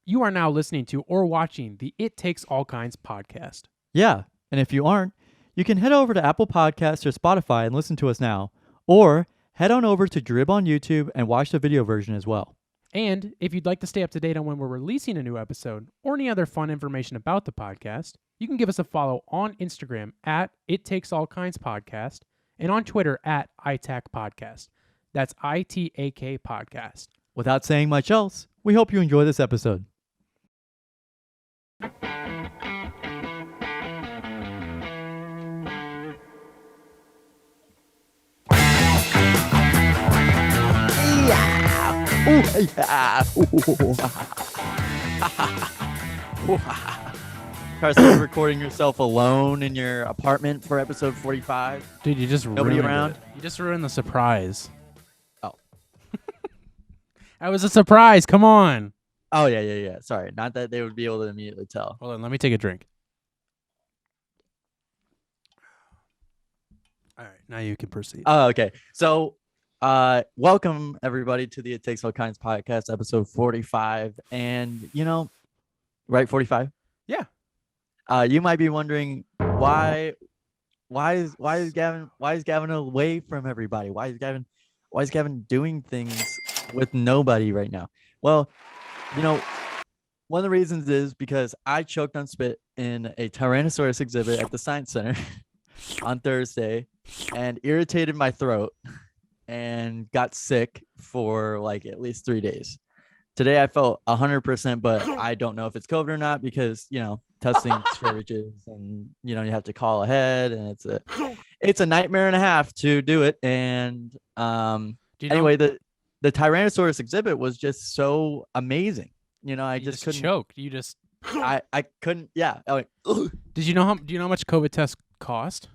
You are now listening to or watching the It Takes All Kinds podcast. Yeah, and if you aren't, you can head over to Apple Podcasts or Spotify and listen to us now, or head on over to Drib on YouTube and watch the video version as well. And if you'd like to stay up to date on when we're releasing a new episode or any other fun information about the podcast, you can give us a follow on Instagram at It Takes All Kinds Podcast and on Twitter at ITAC Podcast. That's ITAK Podcast. Without saying much else, we hope you enjoy this episode. Carson, you're recording yourself alone in your apartment for episode 45. Dude, you just Nobody ruined around? it. You just ruined the surprise. Oh. That was a surprise. Come on. Oh, yeah. Sorry. Not that they would be able to immediately tell. Hold on. Let me take a drink. All right. Now you can proceed. Oh, okay. So, welcome everybody to the It Takes All Kinds podcast, episode 45. And, right, 45? Yeah. You might be wondering why is Gavin away from everybody? Why is Gavin doing things with nobody right now? Well, one of the reasons is because I choked on spit in a Tyrannosaurus exhibit at the Science Center on Thursday and irritated my throat and got sick for like at least 3 days. Today I felt 100%, but I don't know if it's COVID or not because, testing shortages and, you have to call ahead and it's a nightmare and a half to do it. And anyway, the Tyrannosaurus exhibit was just so amazing. I You just couldn't choke. You just I couldn't. Yeah. Like, do you know how much COVID tests cost?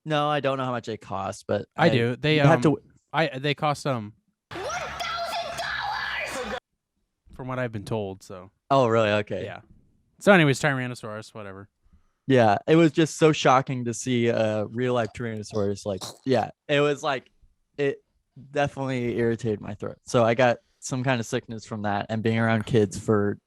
no, I don't know how much it costs, but I do. They have to. they cost $1,000 from what I've been told. So Oh, really? Okay. yeah. So anyways, Tyrannosaurus, whatever. Yeah, it was just so shocking to see a real life Tyrannosaurus. Like, yeah, it was like it definitely irritated my throat. So I got some kind of sickness from that and being around kids for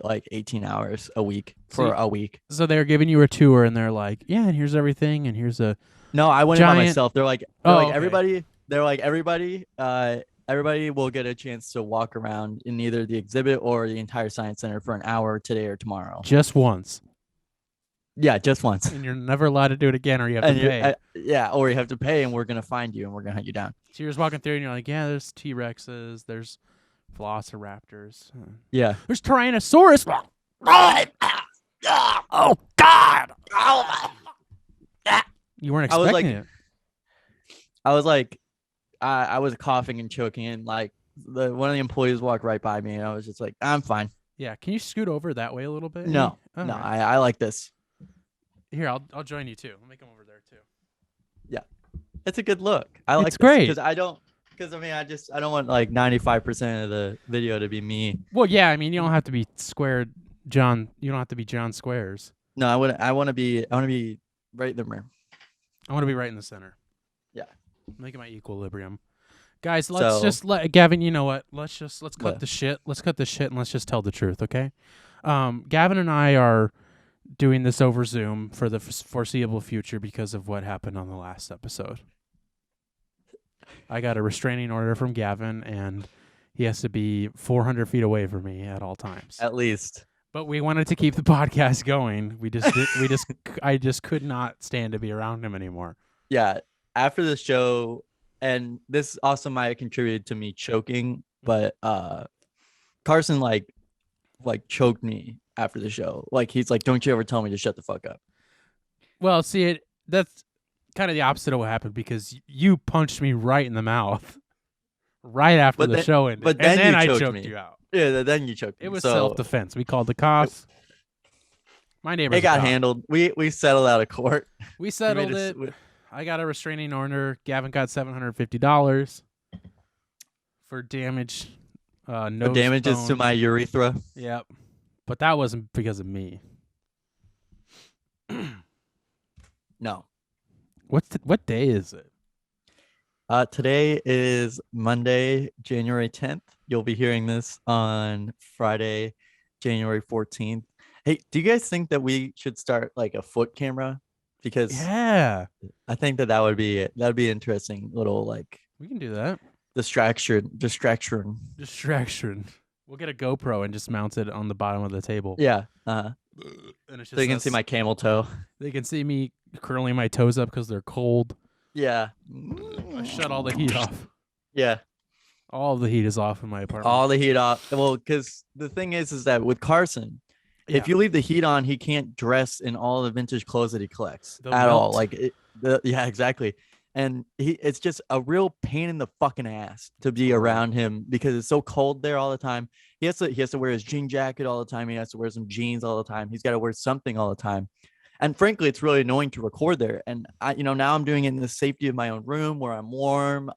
like 18 hours a week for a week. So they're giving you a tour and they're like, yeah, and here's everything, and here's a No, I went in by myself. They're like okay. everybody will get a chance to walk around in either the exhibit or the entire Science Center for an hour today or tomorrow. Just once. Yeah, just once. And you're never allowed to do it again, or you have to pay. Or you have to pay, and we're gonna find you, and we're gonna hunt you down. So you're just walking through, and you're like, yeah, there's T-Rexes, there's Velociraptors. Yeah. There's Tyrannosaurus. Oh, God. You weren't expecting it. I was coughing and choking, and like one of the employees walked right by me, and I was just like, I'm fine. Yeah. Can you scoot over that way a little bit? No, right. I like this. Here, I'll join you too. I'll make them over there too. Yeah, it's a good look. I like it's great because I don't want like 95% of the video to be me. Well, yeah, I mean, you don't have to be squared, John. You don't have to be John Squares. No, I want to be right in the mirror. I want to be right in the center. Yeah. Making my equilibrium. Guys, let's just let Gavin, you know what? Let's cut the shit. Let's cut the shit and let's just tell the truth, okay? Gavin and I are doing this over Zoom for the foreseeable future because of what happened on the last episode. I got a restraining order from Gavin and he has to be 400 feet away from me at all times. At least. But we wanted to keep the podcast going. I just could not stand to be around him anymore. Yeah. After the show, and this also might have contributed to me choking, but Carson like choked me after the show. Like he's like, "Don't you ever tell me to shut the fuck up." Well, see, that's kind of the opposite of what happened because you punched me right in the mouth right after the show ended. But then I choked choked me. you out. Yeah, then you choked me. It was self-defense. We called the cops. My neighbor. It got handled. We settled out of court. We settled it. I got a restraining order. Gavin got $750 for damage. No damages to my urethra. Yep, but that wasn't because of me. No. What day is it? Today is Monday, January 10th. You'll be hearing this on Friday, January 14th. Hey, do you guys think that we should start like a foot camera? Because Yeah, I think that that'd be interesting little like we can do that. distraction. Distraction. We'll get a GoPro and just mount it on the bottom of the table. Yeah. And it's So you can see my camel toe. They can see me curling my toes up because they're cold. Yeah. I shut all the heat off. Yeah. All of the heat is off in my apartment. All the heat off. Well, because the thing is that with Carson, if you leave the heat on, he can't dress in all the vintage clothes that he collects at all. Like, yeah, exactly. And it's just a real pain in the fucking ass to be around him because it's so cold there all the time. He has to wear his jean jacket all the time. He has to wear some jeans all the time. He's got to wear something all the time. And frankly, it's really annoying to record there. And now I'm doing it in the safety of my own room where I'm warm.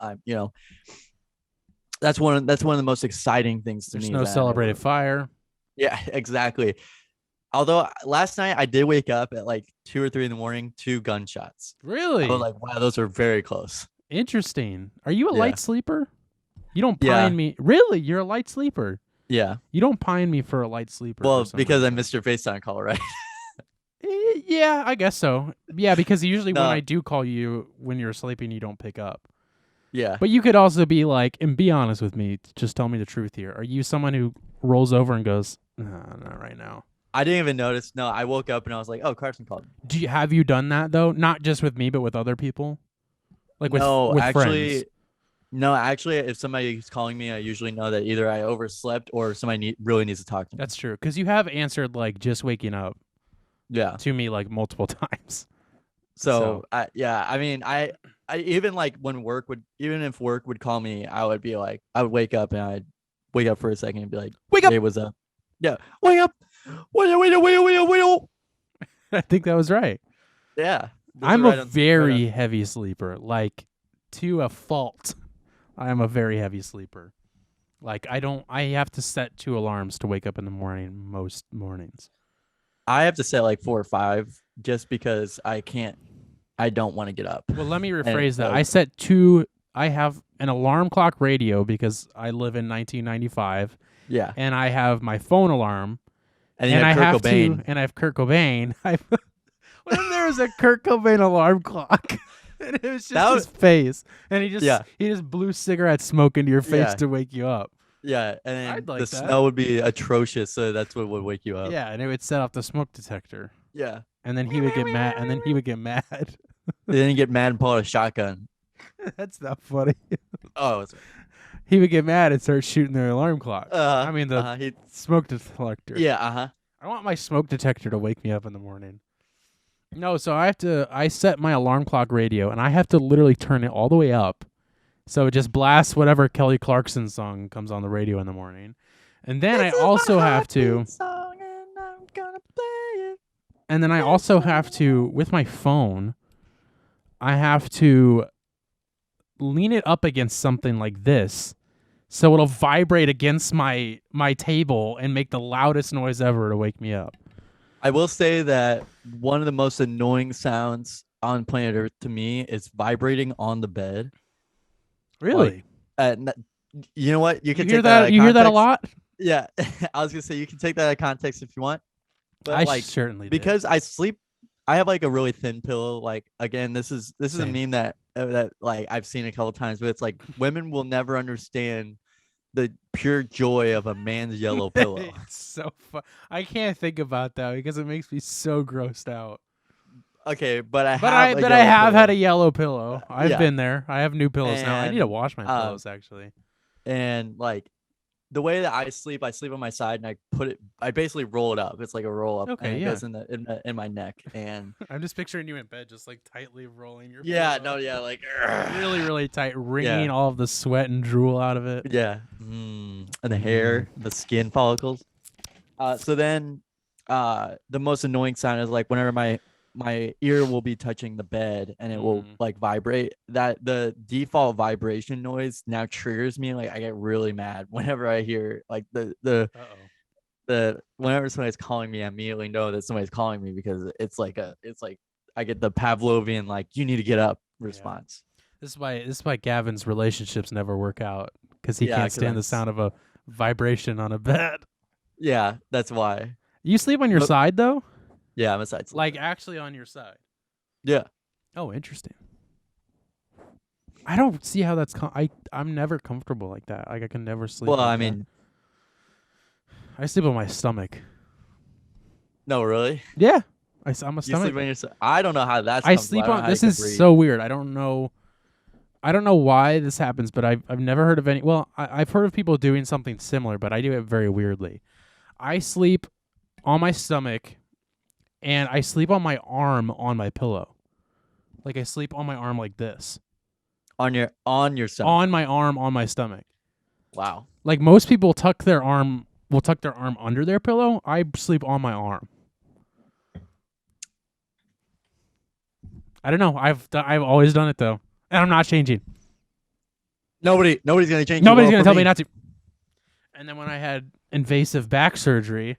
That's one of the most exciting things to me. There's no celebrated fire. Yeah, exactly. Although last night I did wake up at like 2 or 3 in the morning, 2 gunshots. Really? I was like, wow, those are very close. Interesting. Are you a light sleeper? You don't pine me. Really? You're a light sleeper? Yeah. You don't pine me for a light sleeper. Well, because I missed your FaceTime call, right? Yeah, I guess so. Yeah, because usually when I do call you when you're sleeping, you don't pick up. Yeah. But you could also be like, and be honest with me, just tell me the truth here. Are you someone who rolls over and goes, no, not right now? I didn't even notice. No, I woke up and I was like, oh, Carson called me. Have you done that though? Not just with me, but with other people? Like with friends? No, actually, if somebody's calling me, I usually know that either I overslept or somebody really needs to talk to me. That's true. Because you have answered like just waking up. Yeah. To me like multiple times. So I mean, I even like when even if work would call me, I would wake up and I'd wake up for a second and be like, wake up. Hey, what's up? Yeah. Wake up. Wake up. I think that was right. Yeah. I'm a very heavy sleeper, like to a fault. I am a very heavy sleeper. Like I have to set 2 alarms to wake up in the morning most mornings. I have to set like 4 or 5 just because I don't want to get up. Well, let me rephrase that. I set 2. I have an alarm clock radio because I live in 1995. Yeah. And I have my phone alarm. And I have Kurt Cobain. And I have Kurt Cobain. What if there was a Kurt Cobain alarm clock? And it was just his face. And he just blew cigarette smoke into your face to wake you up. Yeah, and the smell would be atrocious, so that's what would wake you up. Yeah, and it would set off the smoke detector. Yeah. And then he would get mad. And then Then he'd get mad and pull out a shotgun. That's not funny. Oh, that's right. He would get mad and start shooting the alarm clock. I mean, the smoke detector. Yeah, I want my smoke detector to wake me up in the morning. No, so I set my alarm clock radio, and I have to literally turn it all the way up. So it just blasts whatever Kelly Clarkson song comes on the radio in the morning. And then I also have to... And then I also have to, with my phone, I have to lean it up against something like this. So it'll vibrate against my table and make the loudest noise ever to wake me up. I will say that one of the most annoying sounds on planet Earth to me is vibrating on the bed. Really? You know what? You can hear that. You hear that a lot? Yeah, I was gonna say you can take that out of context if you want. But I certainly because I sleep. I have like a really thin pillow. Like again, this is a meme that like I've seen a couple times, but it's like women will never understand the pure joy of a man's yellow pillow. It's so fun. I can't think about that because it makes me so grossed out. Okay, but I have had a yellow pillow. I've been there. I have new pillows now. I need to wash my pillows actually. And like the way that I sleep on my side, and I basically roll it up. It's like a roll up, and it goes in my neck. And I'm just picturing you in bed, just like tightly rolling your. pillow. Like really, really tight, wringing all of the sweat and drool out of it. Yeah, and the hair, the skin follicles. So then, the most annoying sound is like whenever my ear will be touching the bed and it will like vibrate. That the default vibration noise now triggers me. Like I get really mad whenever I hear like the whenever somebody's calling me, I immediately know that somebody's calling me because it's like I get the Pavlovian like you need to get up response. This is why Gavin's relationships never work out because he can't stand the sound of a vibration on a bed. Yeah, that's why. You sleep on your But side though? yeah, I'm a side sleeper. Like actually on your side? Yeah. Oh, interesting. I don't see how that's. I'm never comfortable like that. Like I can never sleep. Well, like I that. mean, I sleep on my stomach. no, really. Yeah, I'm a You sleep stomach. on your side. I don't know how that's I comfortable. I sleep don't know on. how you This can is breathe. so weird. I don't know. I don't know why this happens, but I've never heard of any. Well, I've heard of people doing something similar, but I do it very weirdly. I sleep on my stomach, and I sleep on my arm on my pillow. Like I sleep on my arm like this. On your stomach. On my arm on my stomach. Wow. Like most people tuck their arm under their pillow. I sleep on my arm. I don't know. I've always done it though, and I'm not changing. Nobody's gonna change. Nobody's gonna tell me not to. And then when I had invasive back surgery,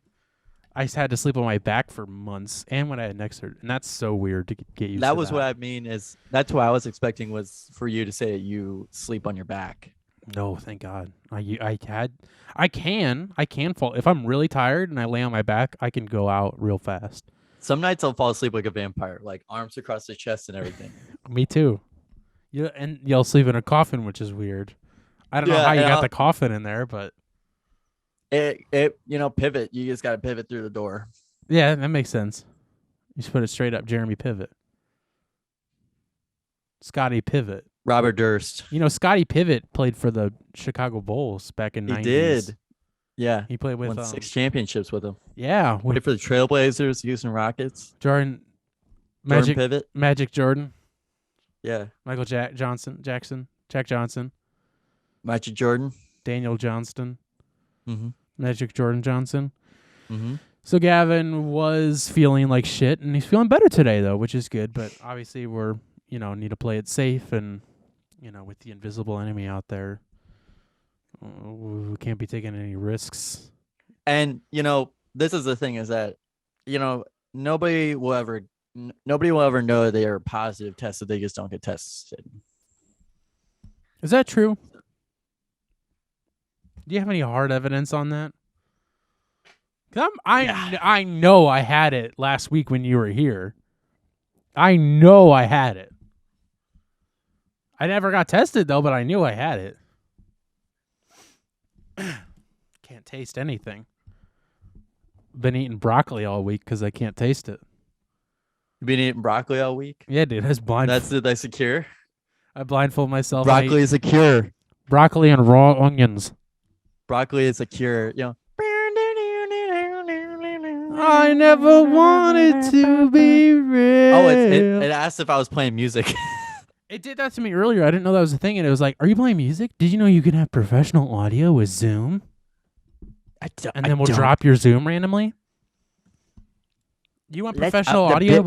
I had to sleep on my back for months, and when I had neck surgery, and that's so weird to get used to. That was what I mean. That's what I was expecting was for you to say that you sleep on your back. No, thank God. I can fall if I'm really tired and I lay on my back. I can go out real fast. Some nights I'll fall asleep like a vampire, like arms across the chest and everything. Me too. And you'll sleep in a coffin, which is weird. I don't know how you got the coffin in there, but it pivot. You just got to pivot through the door. yeah, that makes sense. You just put it straight up, Jeremy Pivot, Scotty Pivot, Robert Durst. Scotty Pivot played for the Chicago Bulls back in 90s. He did. Yeah, he played with won 6 championships with him. Yeah, played for the Trailblazers, Houston Rockets. Jordan Pivot, Magic Jordan. Yeah, Michael Jack Johnson, Magic Jordan, Daniel Johnston, mm-hmm. Magic Jordan Johnson. Mm-hmm. So Gavin was feeling like shit, and he's feeling better today though, which is good. But obviously, we're need to play it safe, and with the invisible enemy out there, we can't be taking any risks. And this is the thing: is that nobody will ever know they are positive tested. They just don't get tested. Is that true? Do you have any hard evidence on that? I know I had it last week when you were here. I know I had it. I never got tested though, but I knew I had it. Can't taste anything. Been eating broccoli all week because I can't taste it. You've been eating broccoli all week? Yeah, dude. That's a cure? I blindfold myself. Broccoli is a cure. Broccoli and raw onions. Broccoli is a cure. I never wanted to be real. Oh, it asked if I was playing music. It did that to me earlier. I didn't know that was a thing, and it was like, "Are you playing music? Did you know you can have professional audio with Zoom?" And then we'll drop your Zoom randomly. You want professional audio?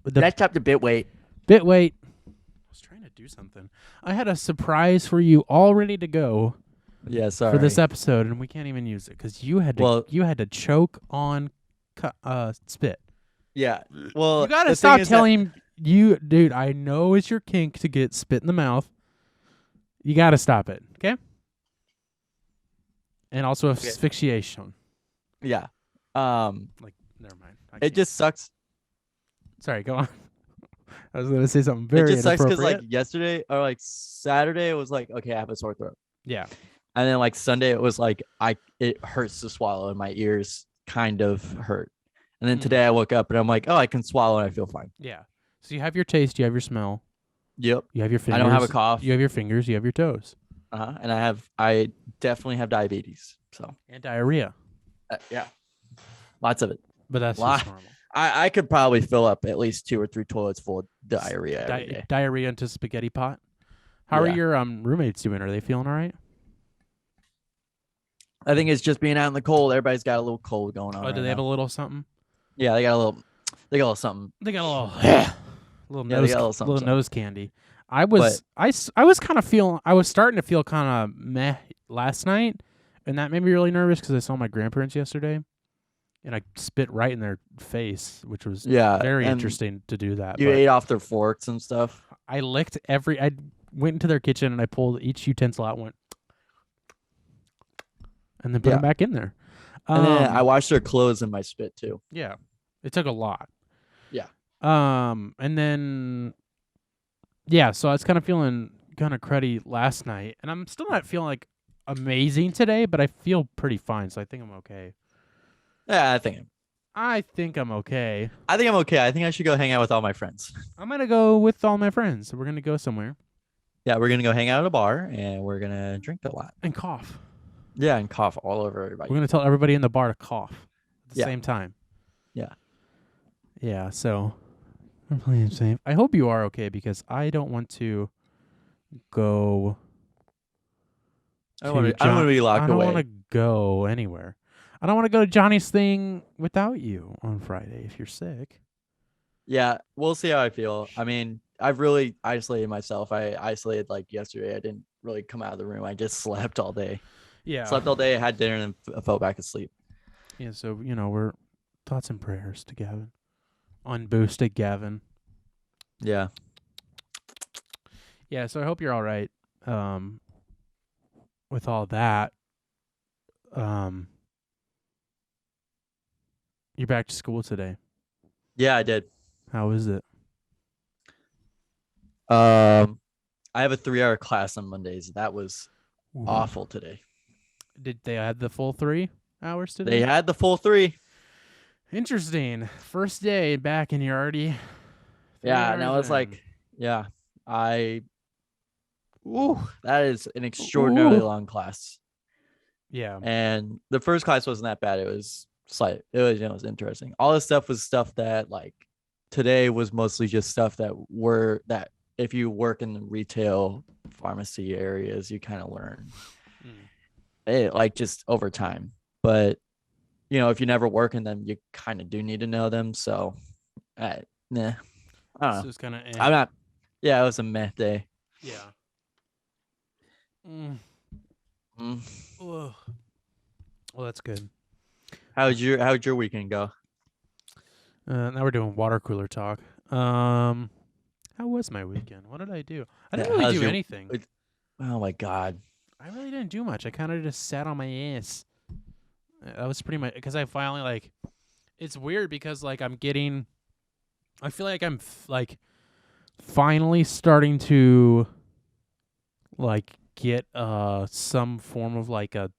Let's up the bit weight. Bit weight. I was trying to do something. I had a surprise for you all ready to go. Yeah, sorry. For this episode, and we can't even use it because you had to choke on spit. Yeah. Well, you gotta stop telling you, dude. I know it's your kink to get spit in the mouth. You gotta stop it, okay? And also asphyxiation. Yeah. Never mind. It just sucks. Sorry, go on. I was gonna say something very. It just sucks because yesterday or Saturday it was okay, I have a sore throat. Yeah. And then Sunday it was it hurts to swallow and my ears kind of hurt. And then today I woke up and I'm like, oh, I can swallow and I feel fine. Yeah. So you have your taste, you have your smell. Yep. You have your fingers. I don't have a cough. You have your fingers, you have your toes. And I definitely have diabetes. So. And diarrhea. Yeah. Lots of it. But that's just normal. I could probably fill up at least 2 or 3 toilets full of diarrhea every day. Diarrhea into spaghetti pot. How are your roommates doing? Are they feeling all right? I think it's just being out in the cold. Everybody's got a little cold going on. Oh, do they have a little something? Yeah, they got a little something. They got a little nose candy. I was kind of feeling. I was starting to feel kind of meh last night, and that made me really nervous because I saw my grandparents yesterday, and I spit right in their face, which was very interesting to do that. You ate off their forks and stuff. I licked I went into their kitchen and I pulled each utensil out, and then put them back in there. And then I washed their clothes in my spit too. Yeah, it took a lot. Yeah. And then yeah, so I was kind of feeling kind of cruddy last night, and I'm still not feeling like amazing today, but I feel pretty fine, so I think I'm okay. Yeah, I think I'm okay. I think I'm okay. I think I should go hang out with all my friends. I'm gonna go with all my friends. We're gonna go somewhere Yeah, we're gonna go hang out at a bar and we're gonna drink a lot. and cough. Yeah, and cough all over everybody. We're gonna tell everybody in the bar to cough at the Yeah. same time. Yeah. Yeah. So I'm playing safe. I hope you are okay because I don't want to go. I don't want to be locked away. I don't want to go anywhere. I don't want to go to Johnny's thing without you on Friday if you're sick. Yeah, we'll see how I feel. I mean, I've really isolated myself. I isolated like yesterday. I didn't really come out of the room. I just slept all day. Yeah. Slept all day, had dinner, and fell back asleep. Yeah, so, we're thoughts and prayers to Gavin. Unboosted Gavin. Yeah. Yeah, so I hope you're all right with all that. You're back to school today. Yeah, I did. How is it? I have a 3-hour class on Mondays. That was awful today. Did they have the full 3 hours today? They had the full 3. Interesting. First day back and you're already. Yeah, and I was like, yeah, that is an extraordinarily long class. Yeah. And the first class wasn't that bad. It was slight. It was interesting. All this stuff was stuff that like today was mostly just stuff that if you work in the retail pharmacy areas, you kind of learn it like just over time. But if you never work in them, you kind of do need to know them. So, nah, I don't know. So it's kind of. I'm not. Yeah, it was a meh day. Yeah. Well, that's good. How'd your weekend go? Now we're doing water cooler talk. How was my weekend? What did I do? I didn't really do anything. Oh my god. I really didn't do much. I kind of just sat on my ass. That was pretty much because I finally it's weird because I feel like I'm finally starting to get some form of not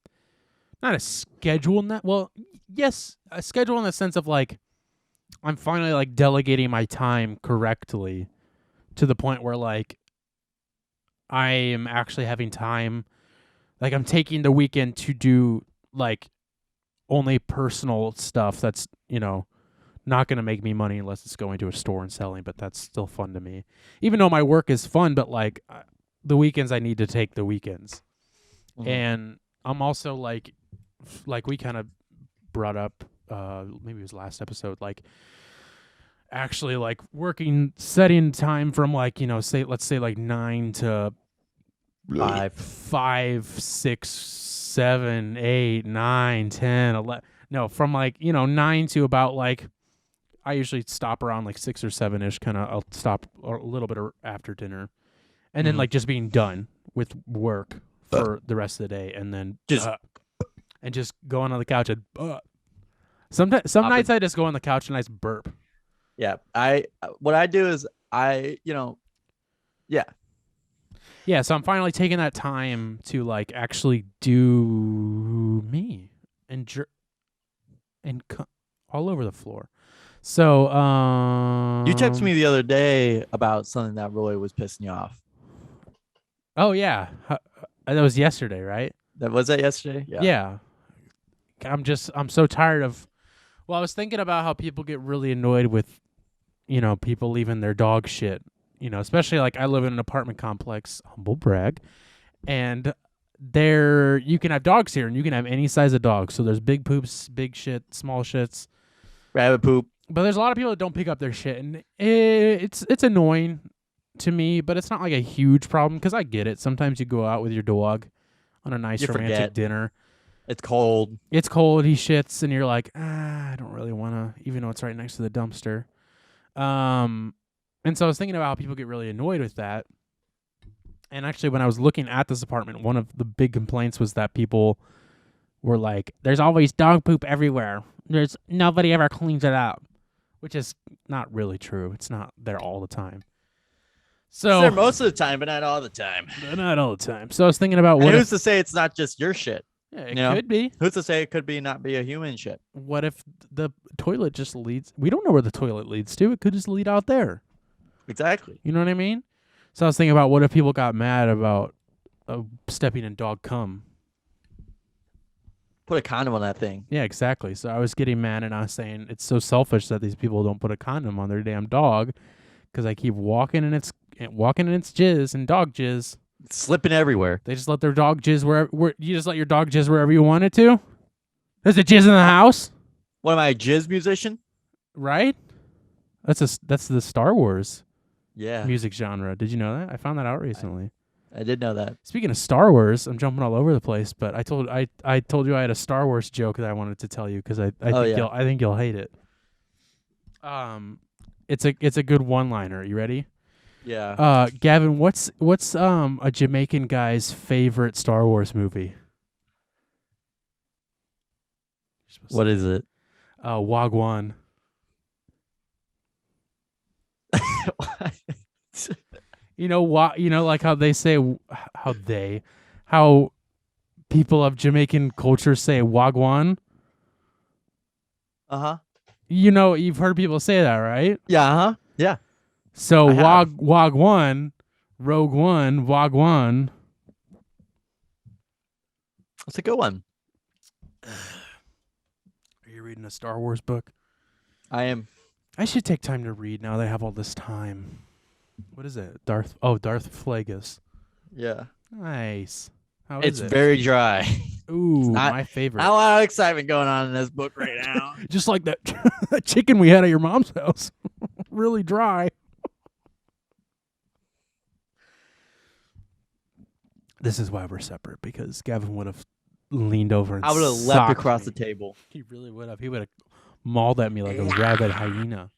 a schedule yes, a schedule in the sense of I'm finally delegating my time correctly to the point where I am actually having time. I'm taking the weekend to do only personal stuff that's, not going to make me money unless it's going to a store and selling, but that's still fun to me. Even though my work is fun, but the weekends I need to take the weekends. Mm-hmm. And I'm also we kind of brought up, maybe it was last episode, actually setting time from let's say 9 to 5, 6, 7, 8, 9, 10, 11. No, from 9 to about I usually stop around 6 or 7ish. I'll stop a little bit after dinner, and then just being done with work for the rest of the day, and then just going on the couch and some nights I just go on the couch and I just burp. Yeah, what I do is Yeah, so I'm finally taking that time to actually do me and all over the floor. So you texted me the other day about something that really was pissing you off. Oh yeah, that was yesterday, right? Was that yesterday? Yeah. Yeah. I'm so tired of. Well, I was thinking about how people get really annoyed with, people leaving their dog shit. Especially I live in an apartment complex, humble brag, and you can have dogs here, and you can have any size of dog. So there's big poops, big shit, small shits, rabbit poop. But there's a lot of people that don't pick up their shit, and it's annoying to me, but it's not a huge problem because I get it. Sometimes you go out with your dog on a nice romantic dinner. It's cold. He shits, and you're I don't really want to, even though it's right next to the dumpster. And so I was thinking about how people get really annoyed with that. And actually, when I was looking at this apartment, one of the big complaints was that people were like, "There's always dog poop everywhere. There's nobody ever cleans it up," which is not really true. It's not there all the time. So it's there most of the time, but not all the time. Not all the time. So I was thinking about who's to say it's not just your shit? Yeah, it could be. Who's to say it could be not be a human shit? What if the toilet just leads? We don't know where the toilet leads to. It could just lead out there. Exactly. You know what I mean? So I was thinking about what if people got mad about stepping in dog cum. Put a condom on that thing. Yeah, exactly. So I was getting mad and I was saying it's so selfish that these people don't put a condom on their damn dog because I keep walking in its jizz and dog jizz. It's slipping everywhere. They just let their dog jizz where you just let your dog jizz wherever you want it to. There's a jizz in the house. What am I, a jizz musician? Right? That's the Star Wars music genre. Did you know that? I found that out recently. I did know that. Speaking of Star Wars, I'm jumping all over the place, but I told you I had a Star Wars joke that I wanted to tell you because I think you'll hate it. It's a good one-liner. You ready? Yeah. Gavin, what's a Jamaican guy's favorite Star Wars movie? What is it? Wagwan. You know what? You know, like how they say how people of Jamaican culture say Wagwan. You know, you've heard people say that, right? Yeah. Yeah. So Wagwan, Rogue One, Wagwan. That's a good one. Are you reading a Star Wars book? I am. I should take time to read now that I have all this time. What is it? Darth Plagueis. Yeah. Nice. How is it? It's very dry. Ooh, my favorite. Not a lot of excitement going on in this book right now. Just like that chicken we had at your mom's house. Really dry. This is why we're separate, because Gavin would have leaned over and I would have leapt across the table. He really would have. He would have mauled at me like a rabid hyena.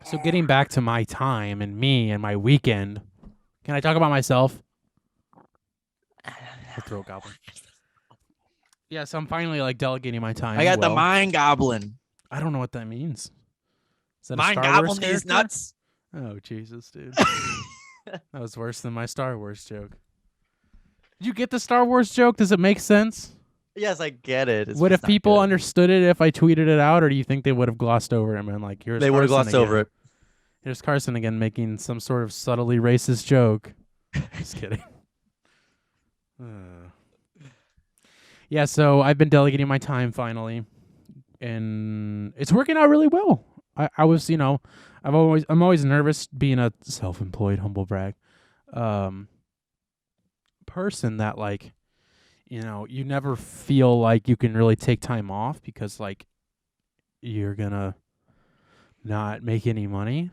So getting back to my time and me and my weekend, can I talk about myself? The throat goblin. Yeah, so I'm finally like delegating my time. I got the mind goblin. I don't know what that means. Is that mind a Star goblin Wars these character? nuts. Oh Jesus, dude. That was worse than my Star Wars joke. Did you get the Star Wars joke? Does it make sense? Yes, I get it. What if people understood it if I tweeted it out, or do you think they would have glossed over it, man? Like, here's they would have glossed over it. Here's Carson again making some sort of subtly racist joke. Just kidding. Yeah, so I've been delegating my time finally, and it's working out really well. I was, you know, I'm always nervous being a self-employed, humble brag, person that, like, you know, you never feel like you can really take time off because, like, you're gonna not make any money,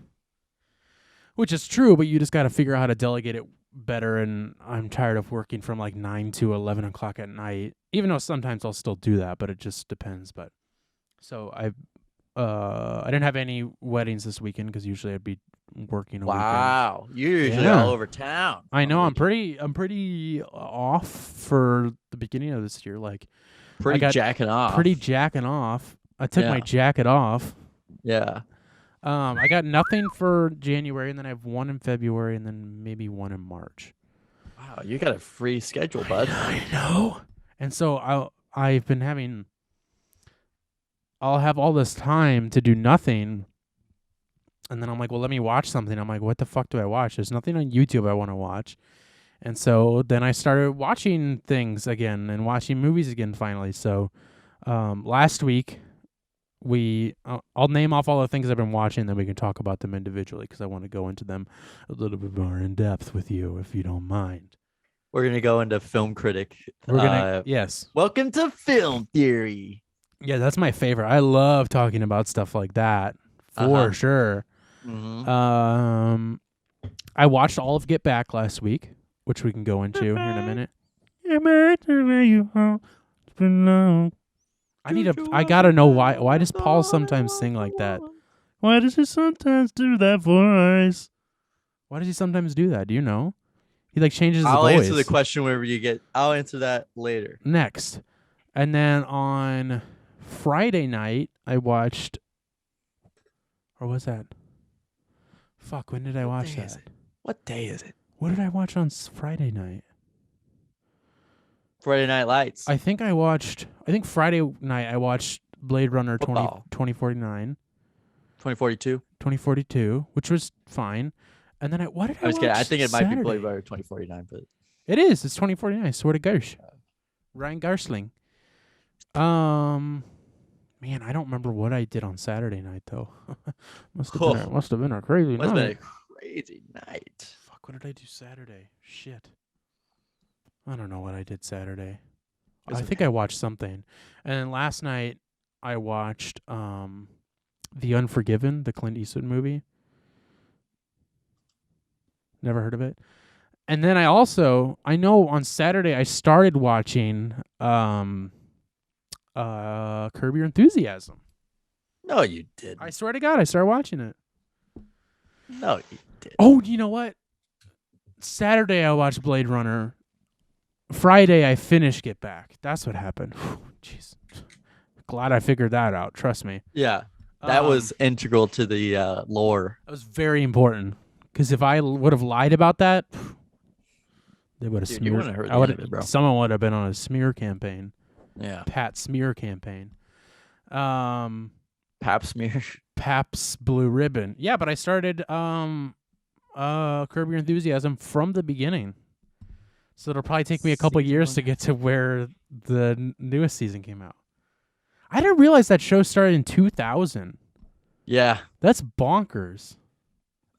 which is true, but you just got to figure out how to delegate it better. And I'm tired of working from like 9 to 11 o'clock at night, even though sometimes I'll still do that, but it just depends. But so I didn't have any weddings this weekend because usually I'd be working a weekend. Wow, you're usually all over town. I know. I'm pretty off for the beginning of this year. Like, jacking off. Pretty jacking off. I took my jacket off. Yeah. I got nothing for January, and then I have one in February, and then maybe one in March. Wow, you got a free schedule, bud. I know. And so I've been having. I'll have all this time to do nothing, and then I'm like, well, let me watch something. I'm like, what the fuck do I watch? There's nothing on YouTube I want to watch. And so then I started watching things again and watching movies again finally. So last week, I'll name off all the things I've been watching, then we can talk about them individually because I want to go into them a little bit more in depth with you, if you don't mind. We're going to go into Film Critic. Yes. Welcome to Film Theory. Yeah, that's my favorite. I love talking about stuff like that, for sure. Mm-hmm. I watched all of Get Back last week, which we can go into here in a minute. I gotta know why does Paul sometimes sing like that? Why does he sometimes do that voice? Why does he sometimes do that? Do you know? He like changes the voice. I'll answer the question whenever you get. I'll answer that later. Next. And then on Friday night, I watched. Or was that? Fuck, when did I watch that? What day is it? What did I watch on Friday night? Friday Night Lights. I think Friday night I watched Blade Runner 2049. 2042. 2042, which was fine. And then what did I watch kidding. I think it Saturday? might be Blade Runner 2049, but it is. It's 2049. I swear to gosh. Ryan Gosling. Man, I don't remember what I did on Saturday night though. must have been a crazy night. Must have been a crazy night. Fuck, what did I do Saturday? Shit. I don't know what I did Saturday. I think I watched something. And then last night I watched The Unforgiven, the Clint Eastwood movie. Never heard of it. And then I know on Saturday I started watching Curb Your Enthusiasm. No, you didn't. I swear to God, I started watching it. No, you didn't. Oh, you know what? Saturday I watched Blade Runner. Friday I finished Get Back. That's what happened. Jeez. Glad I figured that out. Trust me. Yeah. That was integral to the lore. That was very important. Because if I would have lied about that, they would have smeared. You wouldn't have heard it, bro. Someone would have been on a smear campaign. Yeah. Pat smear campaign. Pap smear. Pabst Blue Ribbon. Yeah, but I started Curb Your Enthusiasm from the beginning. So it'll probably take me a couple years to get to where the newest season came out. I didn't realize that show started in 2000. Yeah. That's bonkers.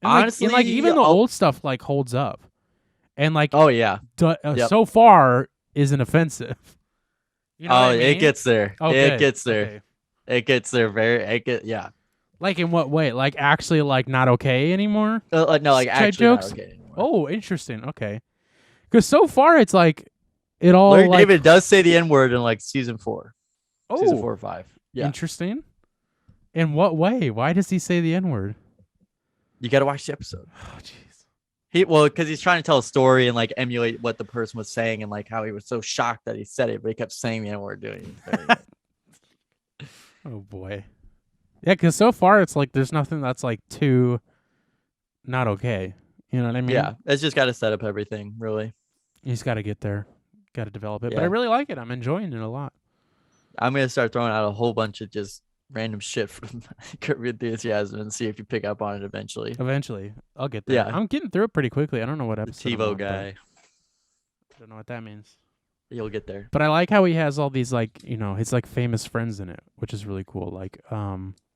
And honestly, even the old stuff holds up. And oh yeah. So far isn't offensive. You know what I mean? It gets there. Okay. It gets there. Okay. It gets there yeah. In what way? Actually not okay anymore? No, actually jokes? not okay anymore. Oh, interesting. Okay. Because so far it's it all Larry David does say the N-word in season 4. Oh, season 4 or 5. Yeah. Interesting. In what way? Why does he say the N-word? You got to watch the episode. Oh, jeez. Because he's trying to tell a story and emulate what the person was saying and how he was so shocked that he said it, but he kept saying the N-word doing it. Oh boy. Yeah, because so far it's there's nothing that's too not okay. You know what I mean? Yeah, it's just got to set up everything, really. You just got to get there, got to develop it. Yeah. But I really like it. I'm enjoying it a lot. I'm gonna start throwing out a whole bunch of just random shit from Curb Your Enthusiasm and see if you pick up on it eventually. Eventually, I'll get there. Yeah, I'm getting through it pretty quickly. I don't know what episode. The TiVo guy. I don't know what that means. You'll get there. But I like how he has all these his famous friends in it, which is really cool.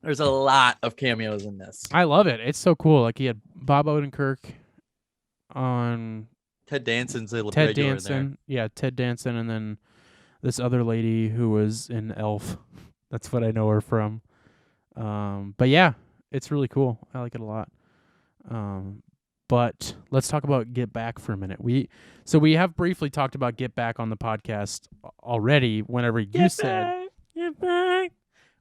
There's a lot of cameos in this. I love it. It's so cool. He had Bob Odenkirk on. Ted Danson's a Ted Danson. Yeah, Ted Danson, and then this other lady who was in Elf. That's what I know her from. But yeah, it's really cool. I like it a lot. But let's talk about Get Back for a minute. We have briefly talked about Get Back on the podcast already. Whenever you said Get Back,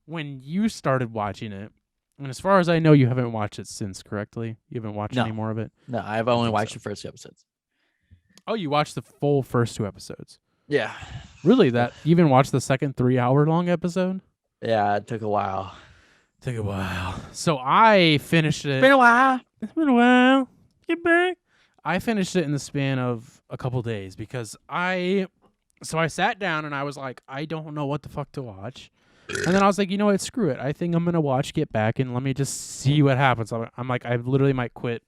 when you started watching it, and as far as I know, you haven't watched it since. Correctly, you haven't watched any more of it. No, I've only watched the first 2 episodes. Oh, you watched the full first 2 episodes. Yeah. Really? That you even watched the second 3-hour-long episode? Yeah, it took a while. So I finished it. It's been a while. Get Back. I finished it in the span of a couple days because I sat down and I was like, I don't know what the fuck to watch. And then I was like, you know what? Screw it. I think I'm going to watch Get Back and let me just see what happens. I'm like, I literally might quit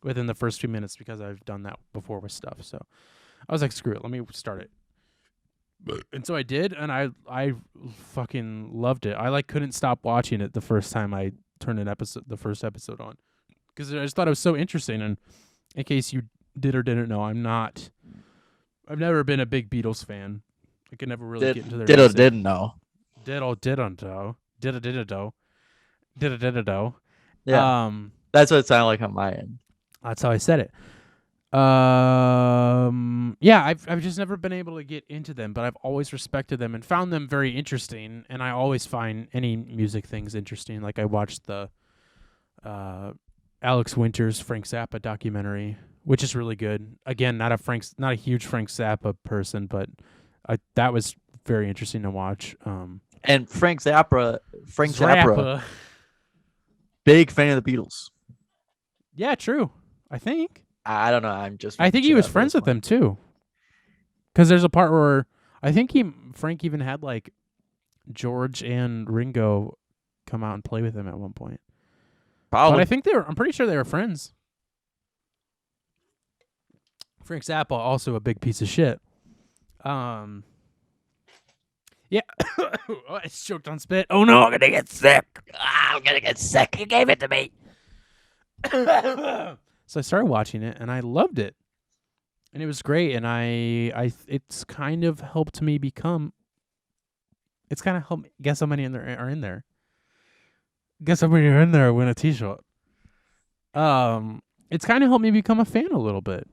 within the first few minutes because I've done that before with stuff. So I was like, screw it. Let me start it. And so I did, and I fucking loved it. I couldn't stop watching it the first time I turned the first episode on, because I just thought it was so interesting. And in case you did or didn't know, I've never been a big Beatles fan. I could never really get into their music. Didn't know. Didn't know. Yeah. That's what it sounded like on my end. That's how I said it. Yeah, I've just never been able to get into them, but I've always respected them and found them very interesting. And I always find any music things interesting. I watched the Alex Winters Frank Zappa documentary, which is really good. Again, not a huge Frank Zappa person, but that was very interesting to watch. And Frank Zappa, big fan of the Beatles. Yeah, true. I think. I don't know. I think he was friends with them too. Because there's a part where I think Frank even had like George and Ringo come out and play with him at one point. Probably. But I think I'm pretty sure they were friends. Frank Zappa, also a big piece of shit. Yeah. Oh, I choked on spit. Oh no, I'm gonna get sick. I'm gonna get sick. You gave it to me. So I started watching it and I loved it. And it was great, and it's kind of helped me become. It's kind of helped. Guess how many are in there? Guess how many are in there? Win a T-shirt. It's kind of helped me become a fan a little bit,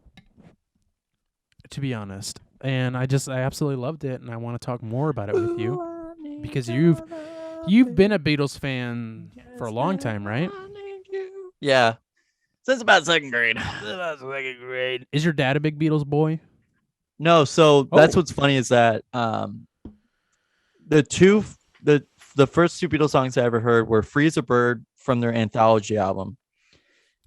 to be honest. And I absolutely loved it, and I want to talk more about it with you because you've been a Beatles fan for a long time, right? Yeah. Since about second grade. Is your dad a big Beatles boy? No, so that's what's funny is that the first two Beatles songs I ever heard were Freeze a Bird from their anthology album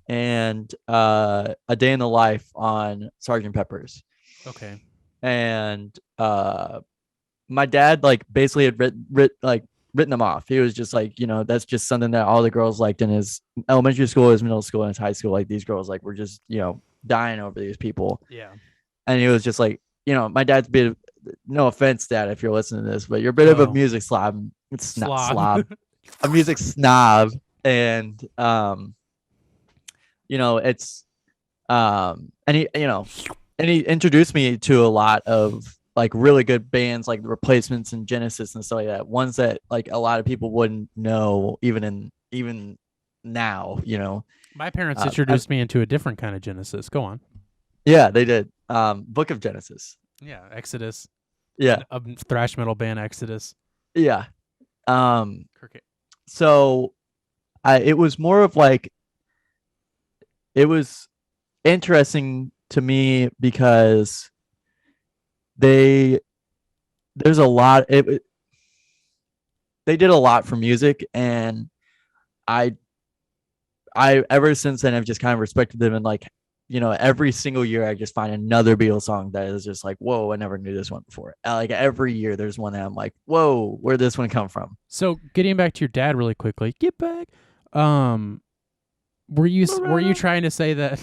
and A Day in the Life on Sgt. Pepper's. Okay. And my dad like basically had written them off. He was just like, that's just something that all the girls liked in his elementary school, his middle school, and his high school. Like these girls like were just, dying over these people. Yeah. And he was just like, my dad's a bit of, no offense, Dad, if you're listening to this, but you're a bit of a music slob. It's not slob. A music snob. And it's and he introduced me to a lot of like really good bands like the Replacements and Genesis and stuff like that. Ones that like a lot of people wouldn't know even now, My parents introduced me into a different kind of Genesis. Go on. Yeah, they did. Book of Genesis. Yeah, Exodus. Yeah. A thrash metal band, Exodus. Yeah. Cricket. So it was more of like, it was interesting to me because they did a lot for music, and I ever since then I've just kind of respected them, and like every single year I just find another Beatles song that is just like, whoa, I never knew this one before. Like every year there's one that I'm like, whoa, where'd this one come from? So getting back to your dad really quickly, get back. Were you trying to say that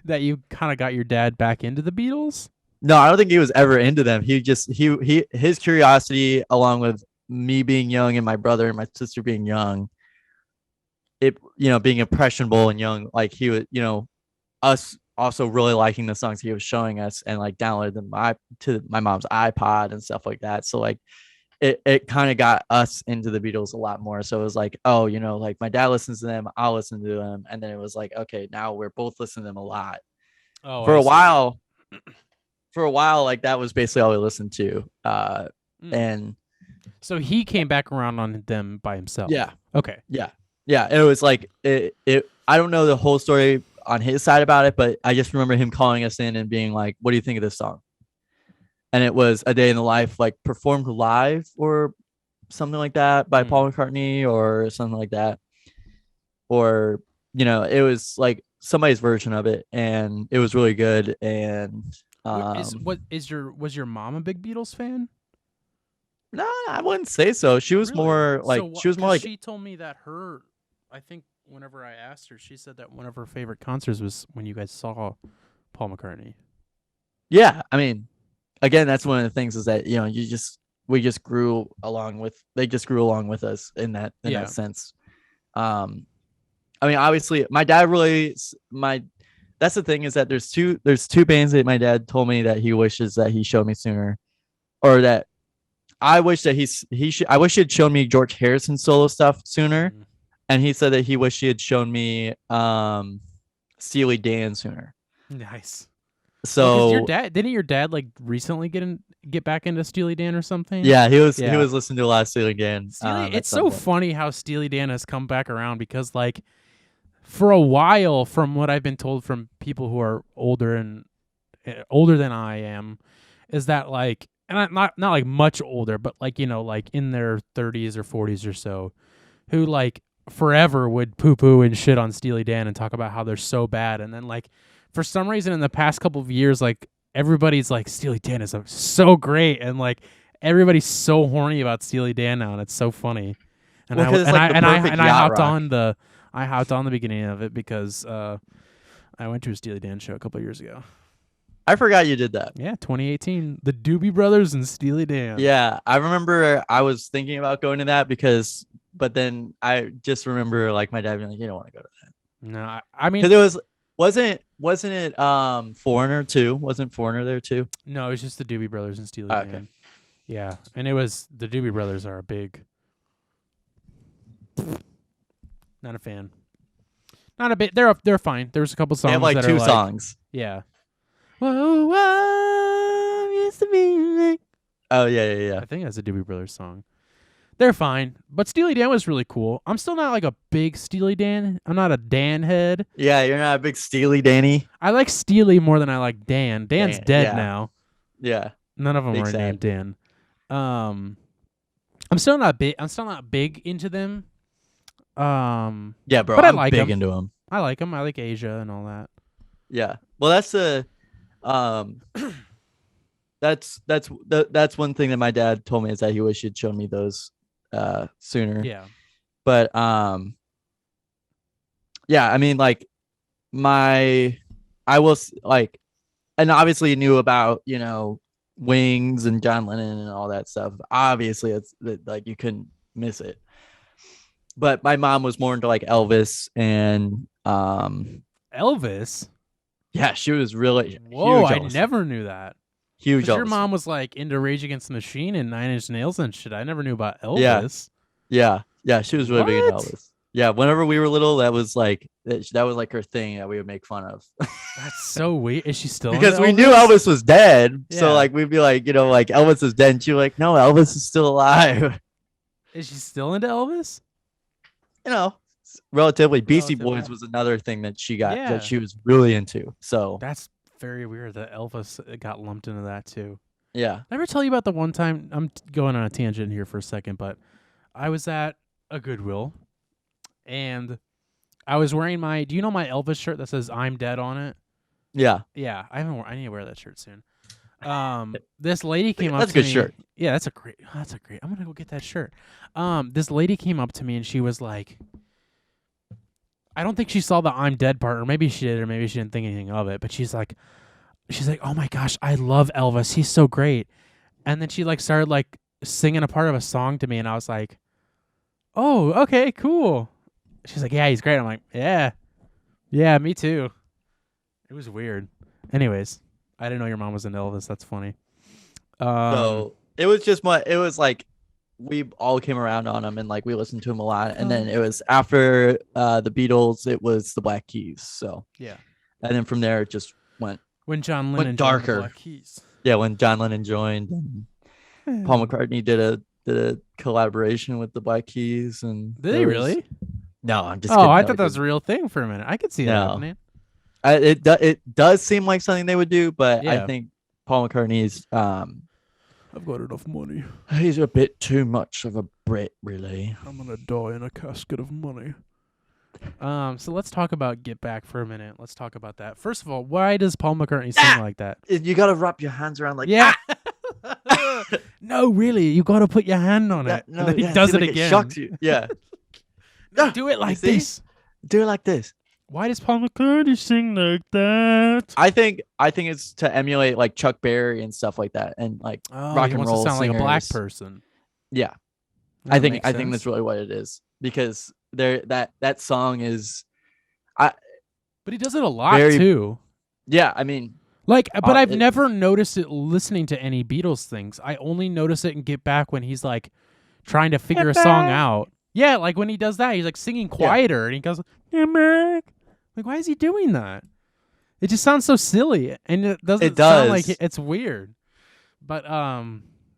that you kind of got your dad back into the Beatles? No, I don't think he was ever into them. He just his curiosity, along with me being young and my brother and my sister being young, being impressionable and young, like he would, us also really liking the songs he was showing us and like downloaded them to my mom's iPod and stuff like that. So like it kind of got us into the Beatles a lot more. So it was like, oh, like my dad listens to them, I'll listen to them, and then it was like, okay, now we're both listening to them a lot. Oh, for a while, like that was basically all we listened to. And so he came back around on them by himself. Yeah. Okay. Yeah. It was like it. I don't know the whole story on his side about it, but I just remember him calling us in and being like, "What do you think of this song?" And it was A Day in the Life, like performed live or something like that by Paul McCartney or something like that, or it was like somebody's version of it, and it was really good. And was your mom a big Beatles fan? No, I wouldn't say so. She was more like she told me that I think whenever I asked her, she said that one of her favorite concerts was when you guys saw Paul McCartney. Yeah, I mean, again, that's one of the things is that we just grew along with us in that sense. I mean, obviously, my dad that's the thing is that there's two bands that my dad told me that he wishes that he showed me sooner, or that I wish that I wish he had shown me George Harrison solo stuff sooner. Mm-hmm. And he said that he wished he had shown me Steely Dan sooner. Nice. So didn't your dad like recently get back into Steely Dan or something? Yeah, he was listening to a lot of Steely Dan. It's so funny how Steely Dan has come back around, because like for a while, from what I've been told from people who are older than I am, is that like and not like much older, but like like in their 30s or 40s or so, who like forever would poo poo and shit on Steely Dan and talk about how they're so bad, and then like for some reason in the past couple of years, like everybody's like Steely Dan is so great, and like everybody's so horny about Steely Dan now, and it's so funny. And Well, because it's like the perfect I yacht hopped rock. on the beginning of it because I went to a Steely Dan show a couple of years ago. I forgot you did that. Yeah, 2018, the Doobie Brothers and Steely Dan. Yeah, I remember I was thinking about going to that but then I just remember like my dad being like, "You don't want to go to that." No, I mean, Because wasn't it Foreigner too? Wasn't Foreigner there too? no, it's just the Doobie Brothers and Steely Okay. Dan. Yeah, and it was the Doobie Brothers are a big. Not a fan. Not a bit. They're fine. There's a couple songs. They have like that two are songs. Yeah. Whoa, whoa, used to be like. Oh yeah. I think that's a Doobie Brothers song. They're fine, but Steely Dan was really cool. I'm still not like a big Steely Dan. I'm not a Dan head. Yeah, you're not a big Steely Danny. I like Steely more than I like Dan. Dan's dead yeah. now. Yeah. None of them Big are sad. named Dan. I'm still not big. I'm still not big into them. Yeah, bro. but I I'm like big 'em. into them. I like them. I like Asia and all that. Yeah. Well, that's that's one thing that my dad told me is that he wish he'd shown me those sooner. Yeah. But yeah, I mean like I was like, and obviously knew about, Wings and John Lennon and all that stuff. Obviously it's like you couldn't miss it. But my mom was more into like Elvis and Elvis. yeah, she was really Whoa, huge I Elvis. never knew that. Huge. Your mom was like into Rage Against the Machine and Nine Inch Nails and shit. I never knew about Yeah. Elvis. Yeah, she was really big into What? Elvis. Yeah, whenever we were little, that was like her thing that we would make fun of. That's so weird. Is she still? Because into we Elvis? knew Elvis was dead. Yeah. So like we'd be like, like Elvis is dead. And she was like, no, Elvis is still alive. Is she still into Elvis? Relatively. Beastie Relatively. Boys was another thing that she got Yeah. that she was really into. So That's very weird that Elvis got lumped into that too. yeah. Did I ever tell you about the one time? I'm going on a tangent here for a second, but I was at a Goodwill and I was wearing my. Do you know my Elvis shirt that says "I'm Dead" on it? Yeah. Yeah, I need to wear that shirt soon. This lady came up. That's a to good me. shirt. Yeah, that's a great. I'm gonna go get that shirt. This lady came up to me and she was like, I don't think she saw the "I'm Dead" part, or maybe she did, or maybe she didn't think anything of it. But she's like, oh my gosh, I love Elvis. He's so great. And then she like started like singing a part of a song to me, and I was like, oh, okay, cool. She's like, yeah, he's great. I'm like, yeah, me too. It was weird. Anyways, I didn't know your mom was into Elvis. That's funny. So it was just it was like we all came around on him and like we listened to him a lot. And then it was after the Beatles, it was the Black Keys. So yeah. And then from there it just went When John Lennon joined the darker. Black Keys. Yeah, when John Lennon joined and Paul McCartney did a collaboration with the Black Keys. And Did they really? No, I'm just Oh, kidding. I No, thought it that was a real thing for a minute. I could see that No. happening. It does seem like something they would do, but Yeah. I think Paul McCartney's I've got enough money. he's a bit too much of a Brit, really. I'm gonna die in a casket of money. So let's talk about Get Back for a minute. Let's talk about that. First of all, why does Paul McCartney sing like that? You gotta wrap your hands around like Yeah. No, really, you got to put your hand on it. No, and then he yeah, does see, it like, again. shocks you. Yeah. No, do it like see? this. Do it like this. Why does Paul McCartney sing like that? I think it's to emulate like Chuck Berry and stuff like that, and like rock he and wants roll to sound like a black singers. person. Yeah, That I think makes sense. that's really what it is, because that song is, But he does it a lot Very- too. yeah. I mean, Like, but I've it- never noticed it listening to any Beatles things. I only notice it in Get Back when he's like trying to figure a song Back. out. Yeah, like when he does that, he's like singing quieter, and he goes, "Get back." Like, why is he doing that? It just sounds so silly, and it doesn't It sound like does. it's weird. But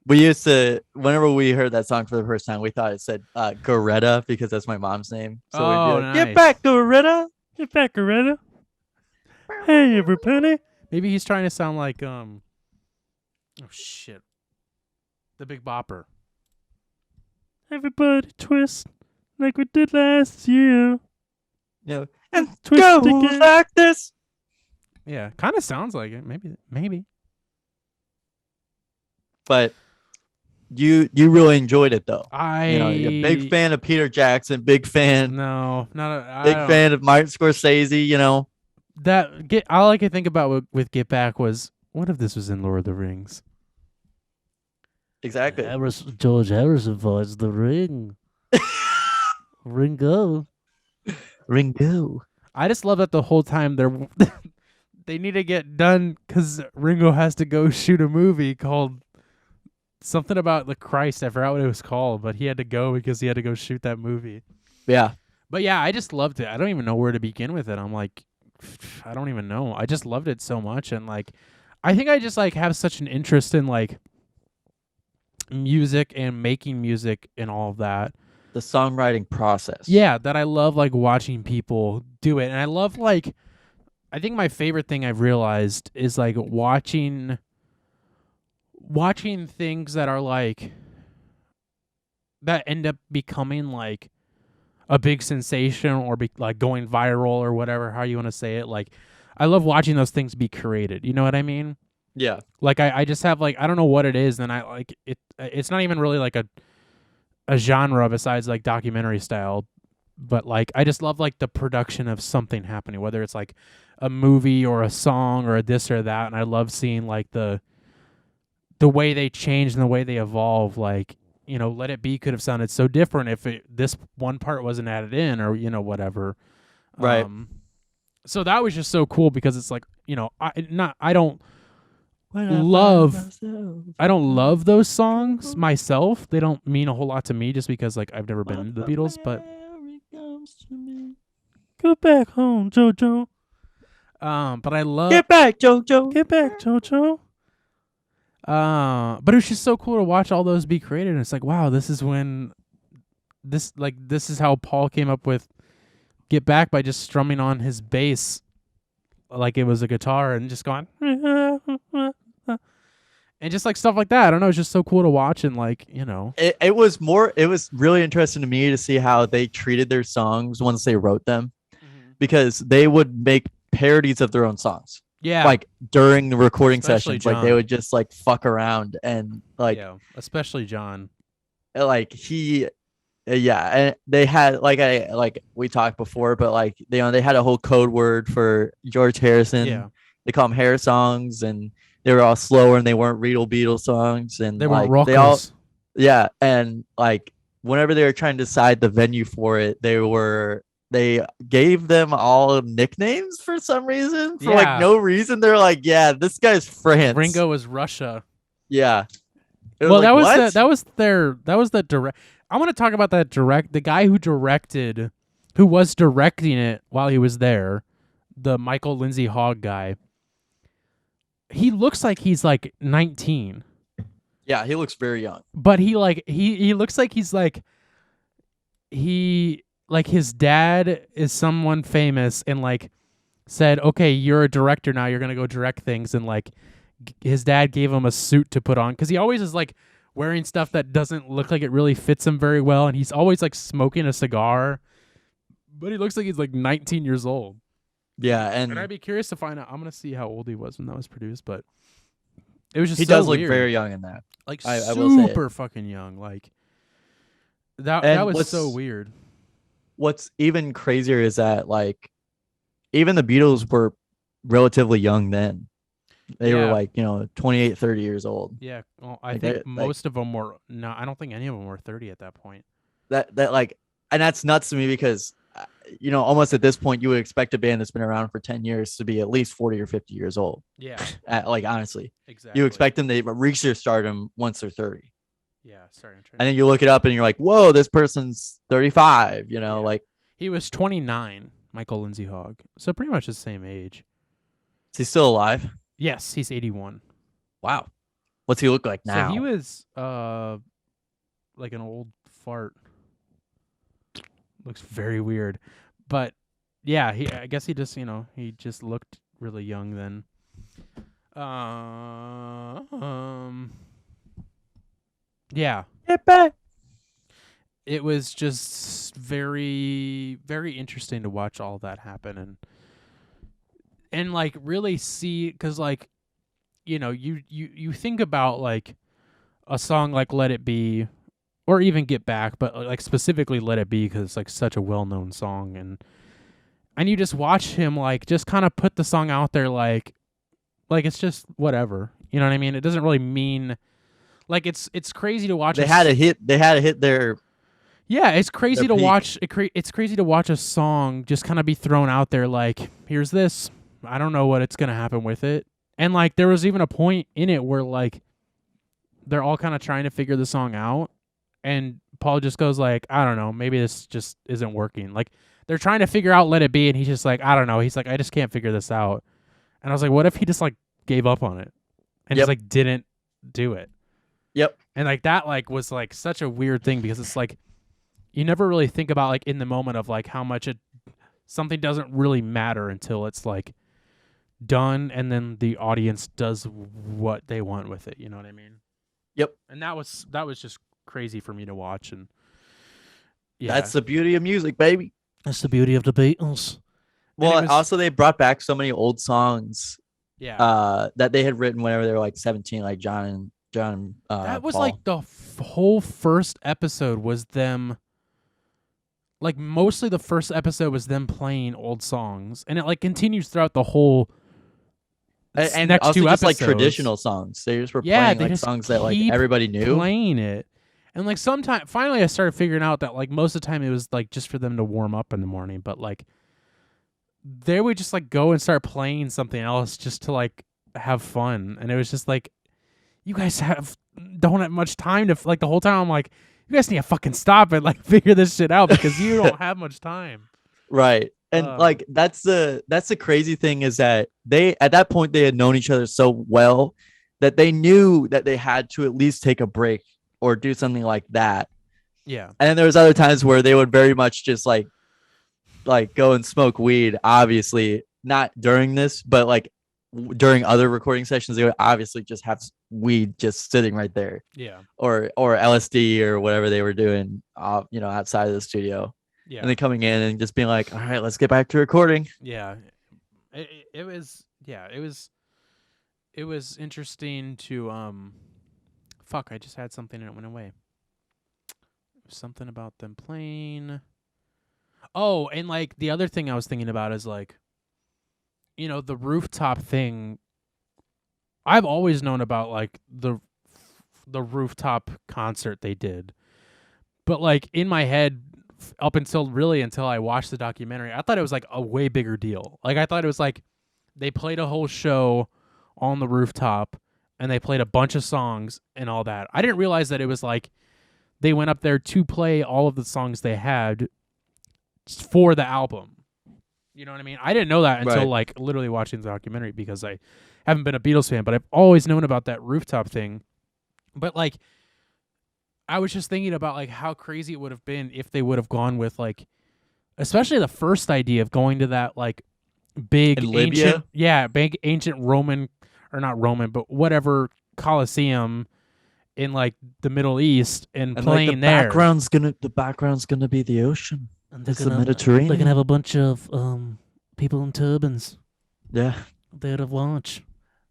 we used to, whenever we heard that song for the first time, we thought it said Goretta, because that's my mom's name. So we'd be like, nice. "Get back, Goretta! Get back, Goretta. Hey, everybody. Maybe he's trying to sound like oh shit. The Big Bopper. Everybody twist like we did last year. And Twist go again. like this. Yeah, kind of sounds like it. Maybe. But you really enjoyed it though. You're a big fan of Peter Jackson, big fan No, not a. big fan of Martin Scorsese. All I could think about with Get Back was, what if this was in Lord of the Rings? Exactly. George Harrison voiced the ring. Ringo. I just love that the whole time they need to get done because Ringo has to go shoot a movie called something about the Christ. I forgot what it was called, but he had to go because he had to go shoot that movie. Yeah. But yeah, I just loved it. I don't even know where to begin with it. I'm like, I don't even know. I just loved it so much. And like, I think I just like have such an interest in like music and making music and all of that. The songwriting process. Yeah, that I love like watching people do it. And I love like, I think my favorite thing I've realized is like watching things that are like, that end up becoming like a big sensation or like going viral or whatever, how you want to say it. Like, I love watching those things be created. You know what I mean? Yeah. Like, I just have like, I don't know what it is. And I like it. It's not even really like a genre besides like documentary style. But like, I just love like the production of something happening, whether it's like a movie or a song or a this or that. And I love seeing like the way they change and the way they evolve. Like, Let It Be could have sounded so different if this one part wasn't added in or, whatever. Right. So that was just so cool because it's like, I don't love those songs myself. They don't mean a whole lot to me just because like I've never been into the Beatles, but go back home, Jojo. But I love Get back, Jojo. Get back, Jojo. But it was just so cool to watch all those be created. And it's like, wow, this is how Paul came up with Get Back, by just strumming on his bass like it was a guitar and just going and just like stuff like that. I don't know. It's just so cool to watch. And like, it was really interesting to me to see how they treated their songs once they wrote them, because they would make parodies of their own songs. Yeah. Like during the recording Especially sessions, like they would just like fuck around and like, especially John. Like and they had like we talked before, but like they had a whole code word for George Harrison. Yeah. They call them hair songs, and they were all slower and they weren't real Beatles songs, and they like weren't rockers. And like whenever they were trying to decide the venue for it, they gave them all nicknames for some reason. For like no reason. They're like, yeah, this guy's France. Ringo was Russia. Yeah. Well, like, that was the direct. I want to talk about that the guy who was directing it while he was there, the Michael Lindsay Hogg guy. He looks like he's like 19. Yeah, he looks very young. But he looks like he's like his dad is someone famous and like said, okay, you're a director now, you're gonna go direct things, and like his dad gave him a suit to put on because he always is like wearing stuff that doesn't look like it really fits him very well, and he's always like smoking a cigar, but he looks like he's like 19 years old. Yeah, and I'd be curious to find out. I'm gonna see how old he was when that was produced, but it was just he so does look weird. very young in that. Like I will say super fucking young. Like that was so weird. What's even crazier is that like even the Beatles were relatively young then. They were like, 28, 30 years old. Yeah. Well, I think most of them were. No, I don't think any of them were 30 at that point. That like, and that's nuts to me because, almost at this point, you would expect a band that's been around for 10 years to be at least 40 or 50 years old. Yeah. Like, honestly. Exactly. You expect them to reach their stardom once they're 30. Yeah. Sorry. And then you look it up and you're like, whoa, this person's 35, like. He was 29, Michael Lindsay Hogg. So pretty much the same age. Is he still alive? Yes, he's 81. Wow. What's he look like now? So he was like an old fart. Looks very weird. But yeah, I guess he just, he just looked really young then. Yeah. Get back. It was just very, very interesting to watch all that happen and like really see, because like, you think about like a song like Let It Be, or even Get Back, but like specifically Let It Be because it's like such a well-known song, and you just watch him like just kind of put the song out there like it's just whatever, you know what I mean? It doesn't really mean like it's crazy to watch. They had to hit their Yeah, it's crazy to peak. watch. It's crazy to watch a song just kind of be thrown out there like, here's this. I don't know what it's gonna happen with it. And like there was even a point in it where like they're all kind of trying to figure the song out, and Paul just goes like, I don't know, maybe this just isn't working. Like they're trying to figure out Let It Be, and he's just like, I don't know. He's like, I just can't figure this out. And I was like, what if he just like gave up on it and just like didn't do it? Yep. And like that like was like such a weird thing, because it's like you never really think about like in the moment of like how much something doesn't really matter until it's like done, and then the audience does what they want with it. You know what I mean? Yep. And that was just crazy for me to watch. And yeah, That's the beauty of music, baby. that's the beauty of the Beatles. Well, also they brought back so many old songs. Yeah. That they had written whenever they were like 17, like John. That was Paul. like the whole first episode was them. Like mostly the first episode was them playing old songs, and it like continues throughout the whole. And next also two just episodes. like traditional songs. They just were Yeah, playing they like just songs that like keep everybody knew. Playing it, and like finally I started figuring out that like most of the time it was like just for them to warm up in the morning, but like they would just like go and start playing something else just to like have fun, and it was just like, you guys don't have much time to like the whole time I'm like, you guys need to fucking stop and like figure this shit out because you don't have much time. Right. And like that's the crazy thing is that they at that point they had known each other so well that they knew that they had to at least take a break or do something like that. Yeah. And then there was other times where they would very much just like go and smoke weed, obviously not during this, but like during other recording sessions they would obviously just have weed just sitting right there. Yeah. Or LSD or whatever they were doing outside of the studio. Yeah. And then coming in and just being like, all right, let's get back to recording. Yeah. It was interesting to fuck, I just had something and it went away. Something about them playing. Oh, and like the other thing I was thinking about is like, the rooftop thing. I've always known about like the rooftop concert they did. But like in my head, up until I watched the documentary, I thought it was like a way bigger deal. Like I thought it was like they played a whole show on the rooftop and they played a bunch of songs and all that. I didn't realize that it was like they went up there to play all of the songs they had for the album. You know what I mean? I didn't know that until like literally watching the documentary, because I haven't been a Beatles fan, but I've always known about that rooftop thing. But like I was just thinking about like how crazy it would have been if they would have gone with like, especially the first idea of going to that like big ancient Roman, or not Roman, but whatever Colosseum in like the Middle East and playing like there. The background's gonna be the ocean. And it's the Mediterranean. They're gonna have a bunch of people in turbans. Yeah. There to watch.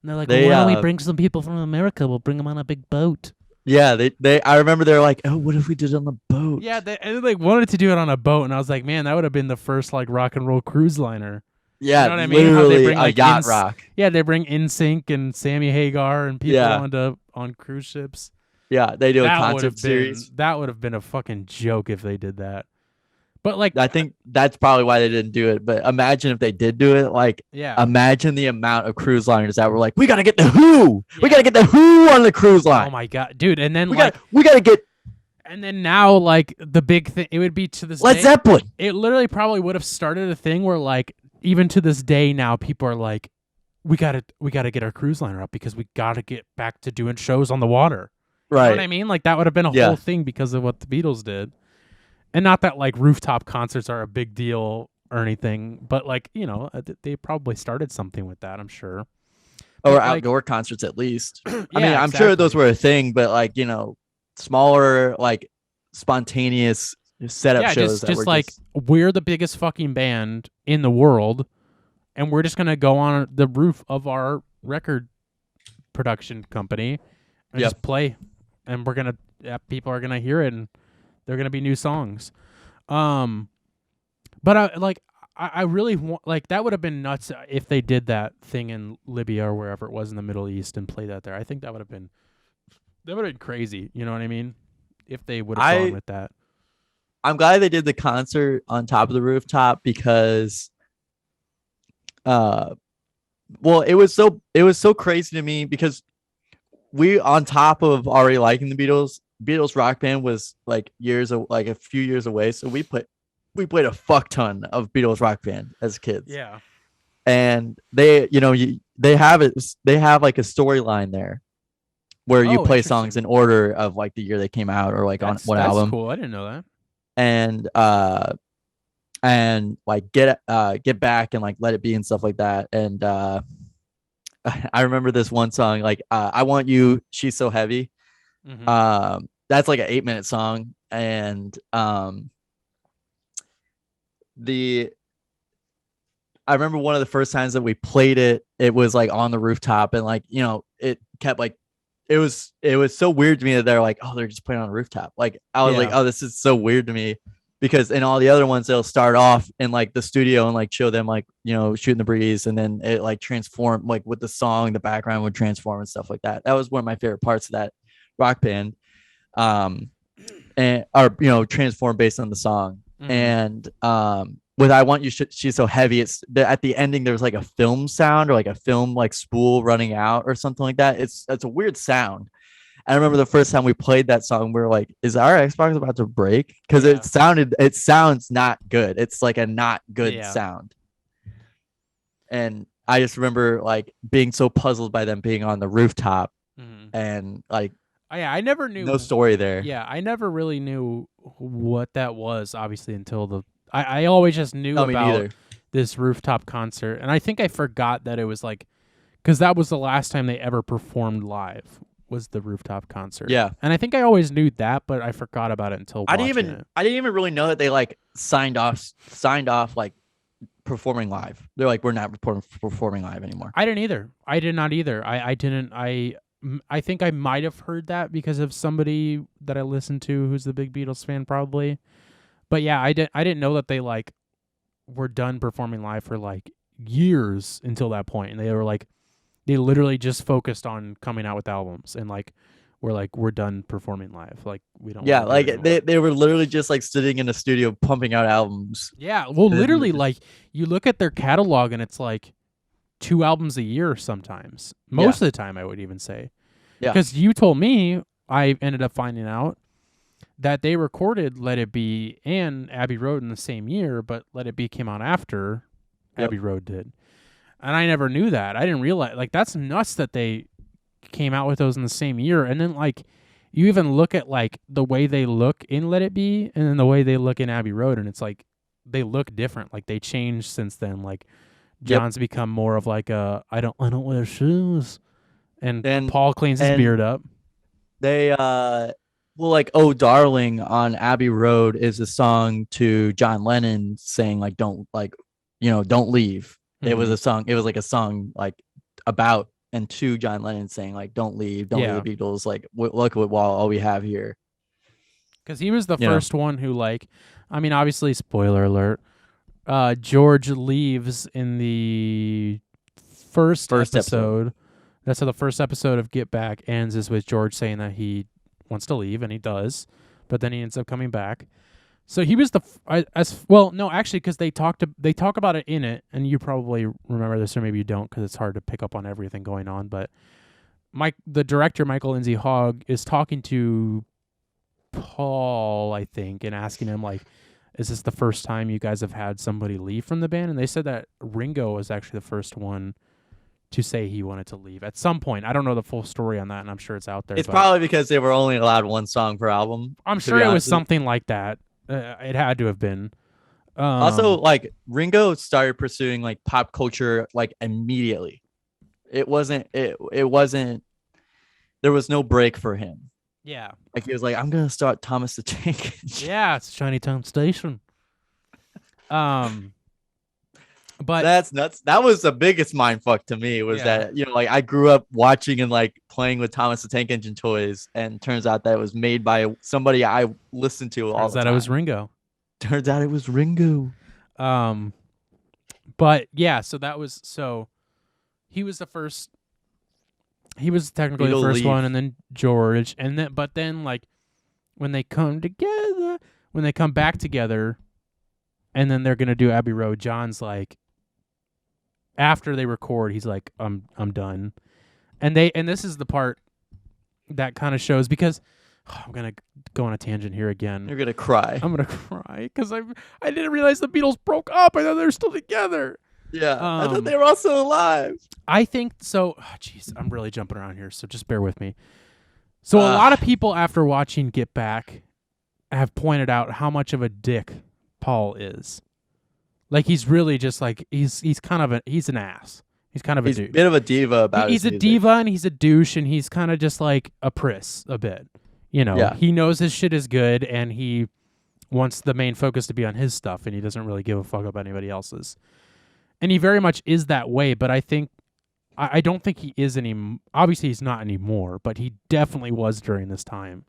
And they're like, why don't we bring some people from America? We'll bring them on a big boat. Yeah, I remember they were like, oh, what if we did it on the boat? Yeah, they like wanted to do it on a boat, and I was like, man, that would have been the first like rock and roll cruise liner. Yeah, you know what I mean? How literally they bring, like, a yacht rock. Yeah, they bring NSYNC and Sammy Hagar and people on cruise ships. Yeah, they do a concert series. That would have been a fucking joke if they did that. But like, I think that's probably why they didn't do it. But imagine if they did do it. Like, imagine the amount of cruise liners that were like, we gotta get the Who. Yeah. We gotta get the Who on the cruise line. Oh my god, dude! And then we gotta get. And then now, like the big thing, it would be to this Led day, Zeppelin. It literally probably would have started a thing where like even to this day now people are like, we gotta get our cruise liner up because we gotta get back to doing shows on the water. Right. You know what I mean? Like that would have been a whole thing because of what the Beatles did. And not that like rooftop concerts are a big deal or anything, but like, they probably started something with that, I'm sure. Or like, outdoor concerts at least. I mean, I'm sure those were a thing, but like, smaller, like spontaneous setup Yeah, shows that just were like just we're the biggest fucking band in the world, and we're just gonna go on the roof of our record production company and yep. just play, and we're gonna people are gonna hear it, and they're gonna be new songs. Um, but I really want, like, that would have been nuts if they did that thing in Libya or wherever it was in the Middle East and played that there. I think that would have been crazy. You know what I mean? If they would have gone I with that. I'm glad they did the concert on top of the rooftop because uh well it was so crazy to me because we on top of already liking the Beatles Rock Band was like like a few years away, so we played a fuck ton of Beatles Rock Band as kids. Yeah. And they, they have like a storyline there where you Oh, play songs interesting. in order of like the year they came out or like on what That's album. cool. I didn't know that. And like get back and like let it be and stuff like that. And I remember this one song like I Want You, She's So Heavy. That's like an 8-minute song. And the I remember one of the first times that we played it, it was like on the rooftop, and like, it kept like it was so weird to me that they're like, oh, they're just playing on a rooftop. Like I was like, oh, this is so weird to me, because in all the other ones they'll start off in like the studio and like show them like, shooting the breeze, and then it like transform, like with the song, the background would transform and stuff like that. That was one of my favorite parts of that Rock Band. And or transform based on the song. And with I Want You, She's So Heavy, it's at the ending there's like a film sound or like a film like spool running out or something like that. It's a weird sound. I remember the first time we played that song, we were like, is our Xbox about to break? Because it sounds not good. It's like a not good sound. And I just remember like being so puzzled by them being on the rooftop and like, I never knew. No story there. Yeah, I never really knew what that was, obviously, until I always just knew about this rooftop concert. And I think I forgot that it was like, because that was the last time they ever performed live, was the rooftop concert. Yeah. And I think I always knew that, but I forgot about it until I didn't even really know that they like signed off like performing live. They're like, we're not performing live anymore. I didn't either. I did not either. I think I might have heard that because of somebody that I listened to who's the big Beatles fan, probably. But yeah, I didn't know that they like were done performing live for like years until that point, and they literally just focused on coming out with albums, and like we're done performing live. Like we don't. Yeah, like they were literally just like sitting in a studio pumping out albums. Yeah, well, literally, like you look at their catalog and it's like 2 albums a year sometimes. Most of the time, I would even say. Yeah. Because you told me, I ended up finding out that they recorded Let It Be and Abbey Road in the same year, but Let It Be came out after Abbey Road did. And I never knew that. I didn't realize, like, that's nuts that they came out with those in the same year. And then, like, you even look at, like, the way they look in Let It Be and then the way they look in Abbey Road, and it's like they look different. Like, they changed since then. Like, John's become more of like a I don't wear shoes, and Paul cleans his beard up. They like "Oh Darling" on Abbey Road is a song to John Lennon saying like don't leave. It was a song. It was like a song like about and to John Lennon saying like don't leave, don't leave the Beatles. Like look at all we have here. Because he was the first one who like, I mean, obviously, spoiler alert. George leaves in the first episode. That's how the first episode of Get Back ends, is with George saying that he wants to leave, and he does, but then he ends up coming back. So he was because they talk about it in it, and you probably remember this, or maybe you don't, because it's hard to pick up on everything going on. But the director Michael Lindsay Hogg is talking to Paul, I think, and asking him like, is this the first time you guys have had somebody leave from the band? And they said that Ringo was actually the first one to say he wanted to leave at some point. I don't know the full story on that, and I'm sure it's out there. It's probably because they were only allowed one song per album. I'm sure it was something like that. It had to have been. Also, like Ringo started pursuing like pop culture like immediately. It wasn't. There was no break for him. Yeah. Like he was like, I'm gonna start Thomas the Tank Engine. Yeah, it's Chinatown Station. Um, but That's nuts. That was the biggest mind fuck to me. Was yeah, that like I grew up watching and like playing with Thomas the Tank Engine toys, and turns out that it was made by somebody I listened to all turns the out it was time. Ringo. Turns out it was Ringo. Um, but yeah, so he was the first. He was technically the Beatle first leave. one, and then George, and then like when they come together, when they come back together, and then they're gonna do Abbey Road. John's like, after they record, he's like, I'm done, and this is the part that kind of shows because I'm gonna go on a tangent here again. You're gonna cry. I'm gonna cry because I didn't realize the Beatles broke up. I thought they were still together. Yeah, I thought they were also alive. I think so. Jeez, I'm really jumping around here, so just bear with me. So a lot of people after watching Get Back have pointed out how much of a dick Paul is. Like he's really just like he's kind of he's an ass. He's kind of a dude. Bit of a diva about He's his a music. diva and he's a douche and he's kind of just like a priss a bit. Yeah. He knows his shit is good and he wants the main focus to be on his stuff and he doesn't really give a fuck about anybody else's. And he very much is that way, but I don't think he is obviously he's not anymore, but he definitely was during this time.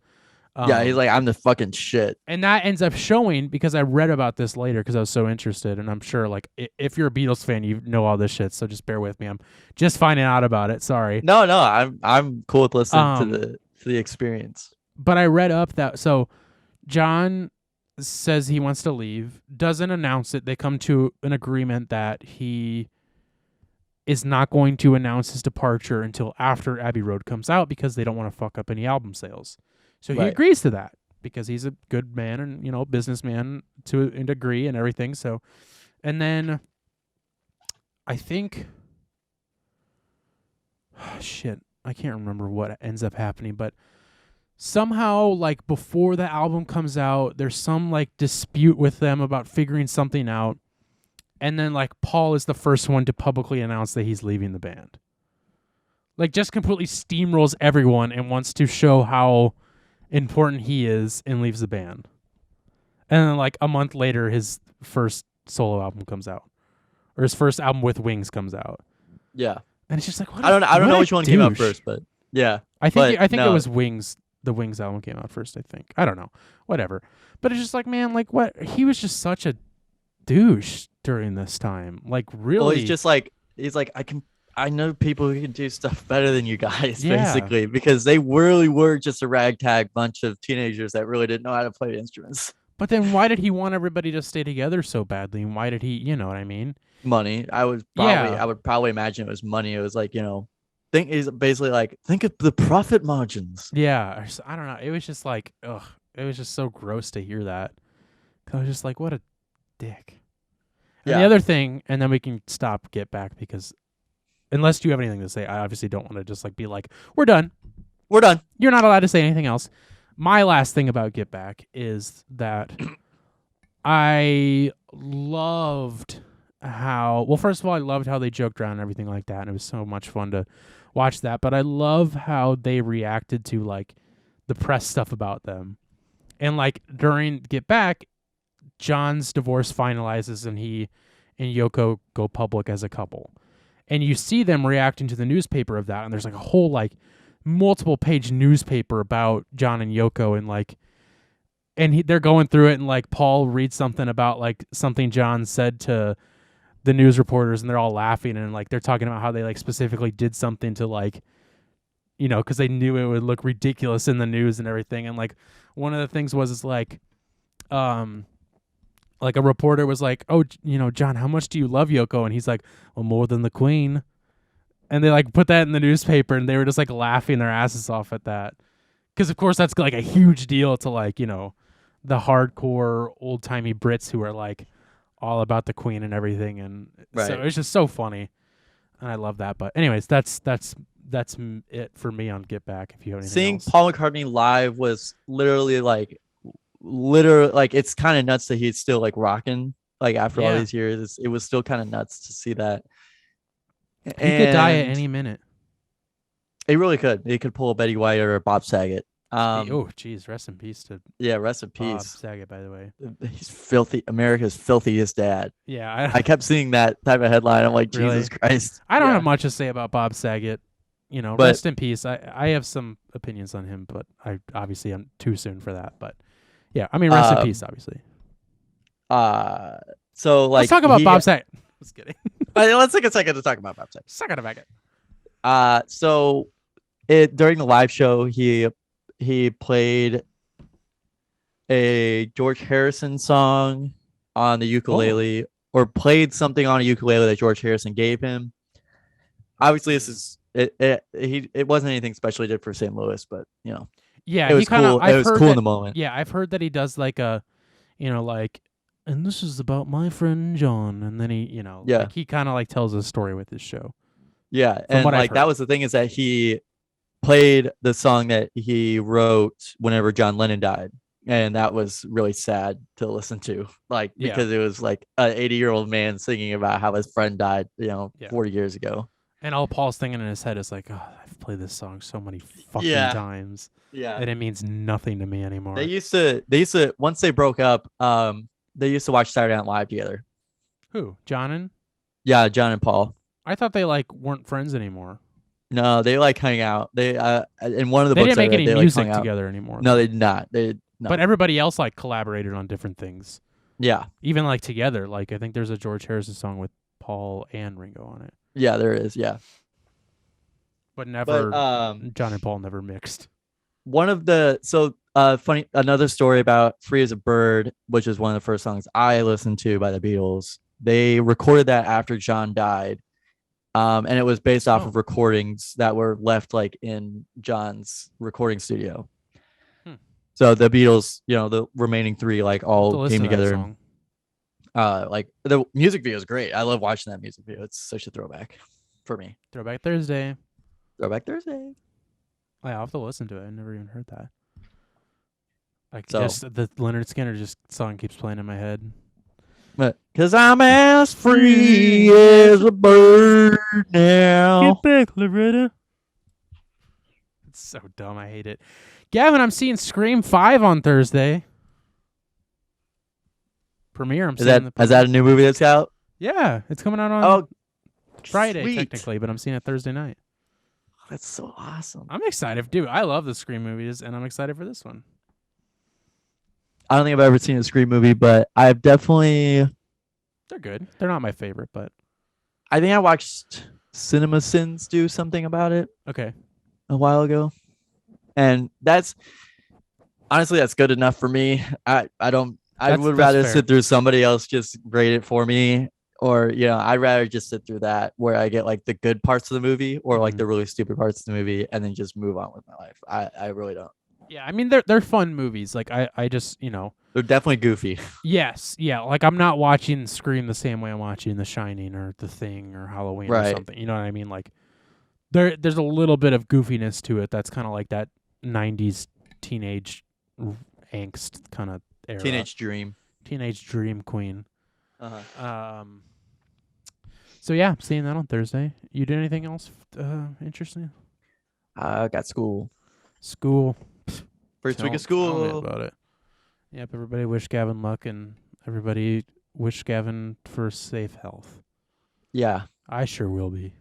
Yeah, he's like, I'm the fucking shit. And that ends up showing because I read about this later because I was so interested. And I'm sure, like, if you're a Beatles fan, you know all this shit. So just bear with me. I'm just finding out about it. Sorry. No, I'm cool with listening to the experience. But I read up that so John says he wants to leave, doesn't announce it. They come to an agreement that he is not going to announce his departure until after Abbey Road comes out because they don't want to fuck up any album sales. So he agrees to that because he's a good man and, businessman to a degree and everything. So, and then I think, shit, I can't remember what ends up happening, but somehow, like, before the album comes out, there's some, like, dispute with them about figuring something out. And then, like, Paul is the first one to publicly announce that he's leaving the band. Like, just completely steamrolls everyone and wants to show how important he is and leaves the band. And then like a month later his first solo album comes out. Or his first album with Wings comes out. Yeah. And it's just like I don't know which one came out first, but yeah. I think it was Wings. The Wings album came out first, I think. I don't know. Whatever. But it's just like, man, like what he was just such a douche during this time. Like really. Well, he's like I know people who can do stuff better than you guys, basically, because they really were just a ragtag bunch of teenagers that really didn't know how to play instruments. But then why did he want everybody to stay together so badly? And why did he, you know what I mean? Money. I would probably imagine it was money. It was like, he's basically like, think of the profit margins. Yeah. I don't know. It was just like, ugh. It was just so gross to hear that. I was just like, what a dick. And the other thing, and then we can get back because unless you have anything to say, I obviously don't want to just like be like, we're done. We're done. You're not allowed to say anything else. My last thing about Get Back is that I loved first of all, I loved how they joked around and everything like that. And it was so much fun to watch that. But I love how they reacted to like the press stuff about them. And like during Get Back, John's divorce finalizes and he and Yoko go public as a couple. And you see them reacting to the newspaper of that, and there's like a whole like multiple page newspaper about John and Yoko, and like, and they're going through it, and like Paul reads something about like something John said to the news reporters, and they're all laughing, and like they're talking about how they like specifically did something to like, because they knew it would look ridiculous in the news and everything, and like one of the things was like a reporter was like, oh, John, how much do you love Yoko? And he's like, well, more than the Queen. And they like put that in the newspaper and they were just like laughing their asses off at that. Because of course that's like a huge deal to like, the hardcore old timey Brits who are like all about the Queen and everything. And so it's just so funny. And I love that. But anyways, that's it for me on Get Back. If you have anything Seeing else. Paul McCartney live was literally like it's kind of nuts that he's still like rocking like after all these years. It was still kind of nuts to see that He could die at any minute. He really could. He could pull a Betty White or a Bob Saget. Um, jeez, rest in peace to yeah, rest in Bob peace. Saget, by the way. He's filthy. America's filthiest dad. Yeah, I kept seeing that type of headline. I'm like, Jesus really. Christ. I don't have Yeah. much to say about Bob Saget. But Rest in peace. I have some opinions on him, but I obviously I'm too soon for that. But yeah, I mean, rest in peace, um obviously. so Let's like talk about he Bob Saget. Just kidding. let's take a second to talk about Bob Saget. Suck it a Baggett. So it during the live show he played a George Harrison song on the ukulele or played something on a ukulele that George Harrison gave him. Obviously, this is it wasn't anything special he did for St. Louis, but Yeah, it was cool. It was cool in the moment. Yeah, I've heard that he does like a, like, and this is about my friend John, and then he, like he kind of like tells a story with his show. Yeah, and like that was the thing is that he played the song that he wrote whenever John Lennon died. And that was really sad to listen to, like, because it was like an 80-year-old man singing about how his friend died, 40 years ago. And all Paul's thinking in his head is like, oh, I've played this song so many fucking times. Yeah. And it means nothing to me anymore. They used to, once they broke up, they used to watch Saturday Night Live together. Who? John and? Yeah, John and Paul. I thought they like weren't friends anymore. No, they like hang out. They in one of the they books didn't make any music like, together anymore. No, they did not. No. But everybody else like collaborated on different things. Yeah. Even like together. Like I think there's a George Harrison song with Paul and Ringo on it. Yeah, there is. Yeah. But never. John and Paul never mixed. One of the funny another story about "Free as a Bird," which is one of the first songs I listened to by the Beatles. They recorded that after John died. And it was based off of recordings that were left like in John's recording studio. So the Beatles, the remaining three, like all came together. Like the music video is great. I love watching that music video. It's such a throwback for me. Throwback Thursday. Throwback Thursday. I'll have to listen to it. I never even heard that. Like just the Leonard Skinner song keeps playing in my head. Cause I'm as free as a bird now. Get back, Loretta. It's so dumb. I hate it. Gavin, I'm seeing Scream 5 on Thursday. Premiere. Is that a new movie that's out? Yeah, it's coming out on Friday technically, but I'm seeing it Thursday night. That's so awesome. I'm excited, dude. I love the Scream movies, and I'm excited for this one. I don't think I've ever seen a Scream movie, but I've definitely. They're good. They're not my favorite, but I think I watched CinemaSins do something about it. Okay. A while ago, and that's good enough for me. I would rather sit through somebody else just rate it for me, or I'd rather just sit through that where I get like the good parts of the movie or like the really stupid parts of the movie, and then just move on with my life. I really don't. Yeah, I mean they're fun movies. Like I just they're definitely goofy. Yes, yeah. Like I'm not watching Scream the same way I'm watching The Shining or The Thing or Halloween or something. You know what I mean? Like there's a little bit of goofiness to it. That's kind of like that 90s teenage angst kind of era. Teenage dream queen. So yeah, seeing that on Thursday. You did anything else interesting? I got school. First week of school. Tell me about it. Yep, everybody wish Gavin luck, and everybody wish Gavin for safe health. Yeah. I sure will be.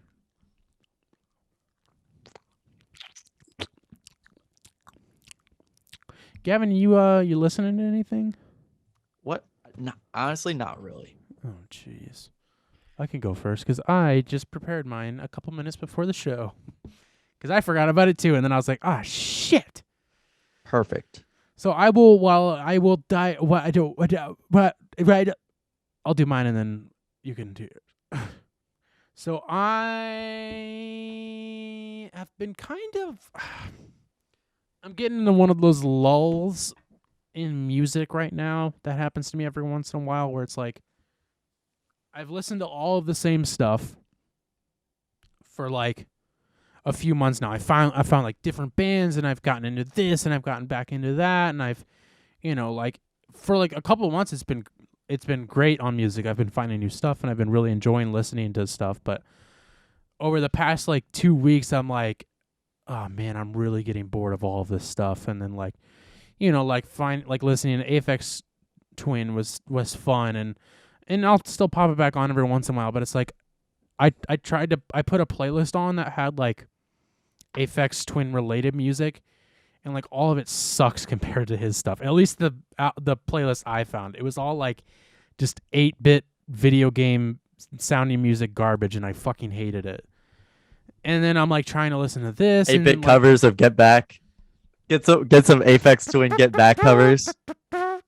Gavin, you listening to anything? What? No, honestly, not really. Oh, jeez. I can go first because I just prepared mine a couple minutes before the show. Because I forgot about it too, and then I was like, "Ah, shit." Perfect. So I will die. I'll do mine, and then you can do it. So I have been I'm getting into one of those lulls in music right now. That happens to me every once in a while, where it's like I've listened to all of the same stuff for like a few months now. I found like different bands, and I've gotten into this, and I've gotten back into that, and I've, like for like a couple of months, it's been great on music. I've been finding new stuff, and I've been really enjoying listening to stuff. But over the past like 2 weeks, I'm like, oh man, I'm really getting bored of all of this stuff. And then like, you know, like listening to Aphex Twin was fun, and I'll still pop it back on every once in a while. But it's like I put a playlist on that had like Aphex Twin related music, and like all of it sucks compared to his stuff. At least the playlist I found, it was all like just 8-bit video game sounding music garbage, and I fucking hated it. And then I'm like trying to listen to this 8-bit covers of Get Back. Get some Aphex Twin Get Back covers. That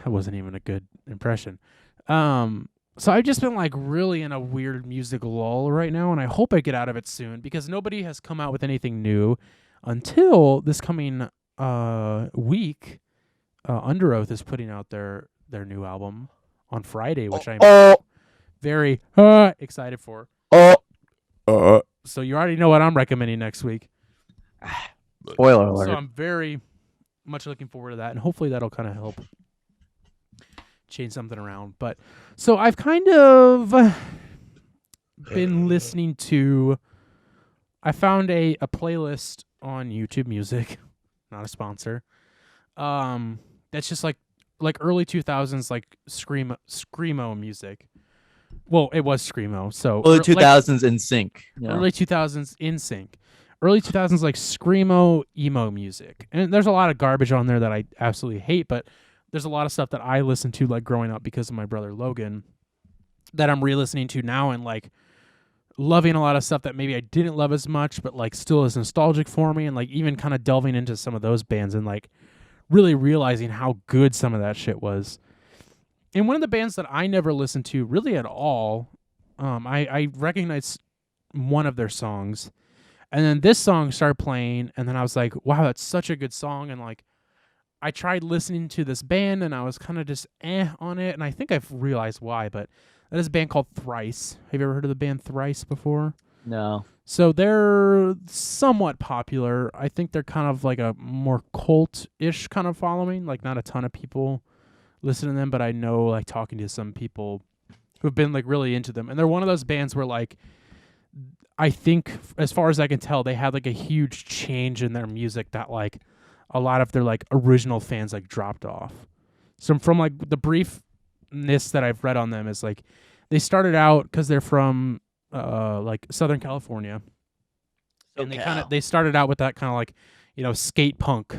wasn't even a good impression. So I've just been like really in a weird music lull right now, and I hope I get out of it soon because nobody has come out with anything new until this coming week. Under Oath is putting out their new album on Friday, which I'm very excited for. So you already know what I'm recommending next week. Spoiler alert. So I'm very much looking forward to that, and hopefully that'll kind of help change something around. But so I've kind of been listening to, I found a playlist on YouTube Music, not a sponsor. That's just like early 2000s like screamo music. Well, it was screamo. So early 2000s in sync. Early 2000s in sync. Early 2000s like screamo emo music. And there's a lot of garbage on there that I absolutely hate, but there's a lot of stuff that I listened to like growing up because of my brother Logan that I'm re-listening to now and like loving a lot of stuff that maybe I didn't love as much, but like still is nostalgic for me, and like even kind of delving into some of those bands and like really realizing how good some of that shit was. And one of the bands that I never listened to really at all, I recognized one of their songs, and then this song started playing, and then I was like, wow, that's such a good song. And like I tried listening to this band, and I was kind of just on it, and I think I've realized why, but that is a band called Thrice. Have you ever heard of the band Thrice before? No. So they're somewhat popular. I think they're kind of like a more cult-ish kind of following. Like not a ton of people listen to them, but I know like talking to some people who've been like really into them. And they're one of those bands where like I think as far as I can tell, they had like a huge change in their music that like a lot of their like original fans like dropped off. So from like the briefness that I've read on them is like they started out because they're from like Southern California, and they started out with that kind of like, you know, skate punk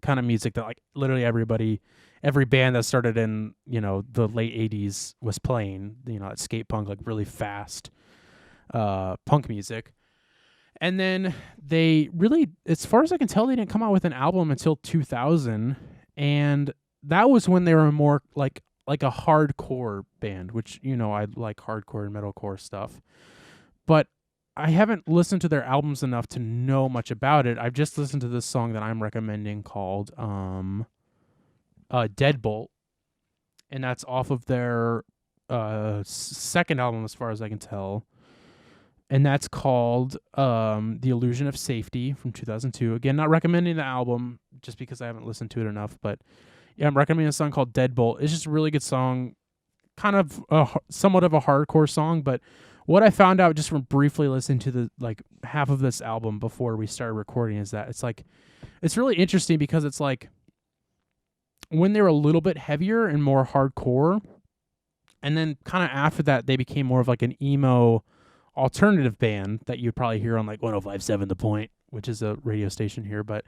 kind of music that like literally every band that started in, you know, the late 80s was playing, you know, that skate punk, like really fast punk music. And then they really, as far as I can tell, they didn't come out with an album until 2000, and that was when they were more like a hardcore band, which, you know, I like hardcore and metalcore stuff. But I haven't listened to their albums enough to know much about it. I've just listened to this song that I'm recommending called Deadbolt, and that's off of their second album as far as I can tell. And that's called The Illusion of Safety from 2002. Again, not recommending the album just because I haven't listened to it enough, but yeah, I'm recommending a song called Deadbolt. It's just a really good song, kind of somewhat of a hardcore song, but what I found out just from briefly listening to the like half of this album before we started recording is that it's really interesting because it's like when they were a little bit heavier and more hardcore, and then kind of after that they became more of like an emo alternative band that you'd probably hear on like 105.7 The Point, which is a radio station here, but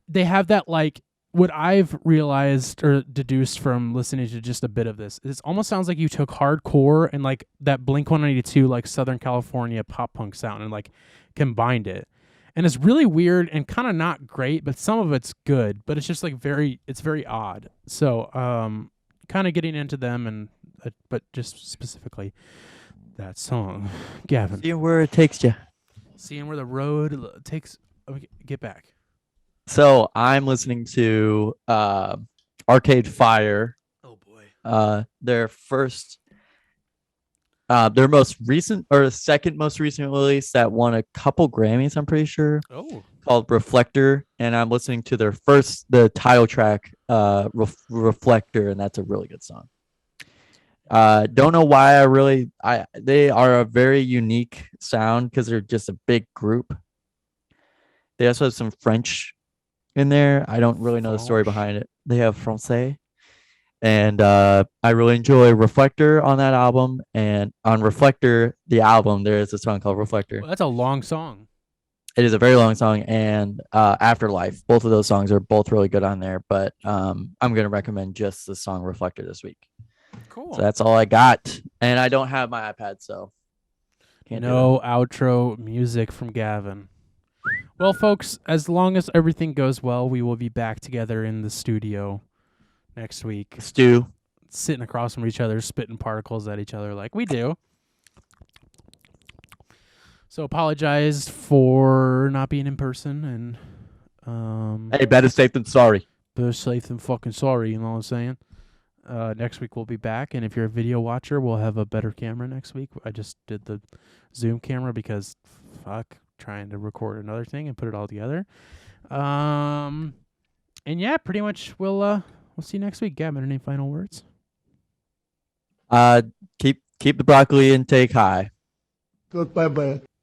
they have that like what I've realized or deduced from listening to just a bit of this is it almost sounds like you took hardcore and like that Blink-182 like Southern California pop punk sound and like combined it. And it's really weird and kind of not great, but some of it's good, but it's just like it's very odd. So kind of getting into them and but just specifically that song. Gavin. Seeing where it takes you. Seeing where the road takes. Okay, get back. So I'm listening to Arcade Fire. Oh boy. Their most recent or second most recent release that won a couple Grammys, I'm pretty sure. Oh. Called Reflector, and I'm listening to the title track, Reflector, and that's a really good song. Don't know why they are a very unique sound because they're just a big group. They also have some French in there. I don't really know the story French. behind it. They have Francais. And I really enjoy Reflector on that album. And on Reflector, the album, there is a song called Reflector. Well, that's a long song. It is a very long song, and Afterlife. Both of those songs are both really good on there. But I'm gonna recommend just the song Reflector this week. Cool. So that's all I got, and I don't have my iPad, so can't no outro music from Gavin. Well, folks, as long as everything goes well, we will be back together in the studio next week. Stu. Sitting across from each other, spitting particles at each other like we do. So apologize for not being in person, and Hey, better safe than sorry. better safe than fucking sorry, you know what I'm saying? Next week we'll be back, and if you're a video watcher, we'll have a better camera next week. I just did the Zoom camera because fuck trying to record another thing and put it all together. And yeah, pretty much we'll see you next week. Gavin, any final words? Keep the broccoli intake high. Goodbye, bye.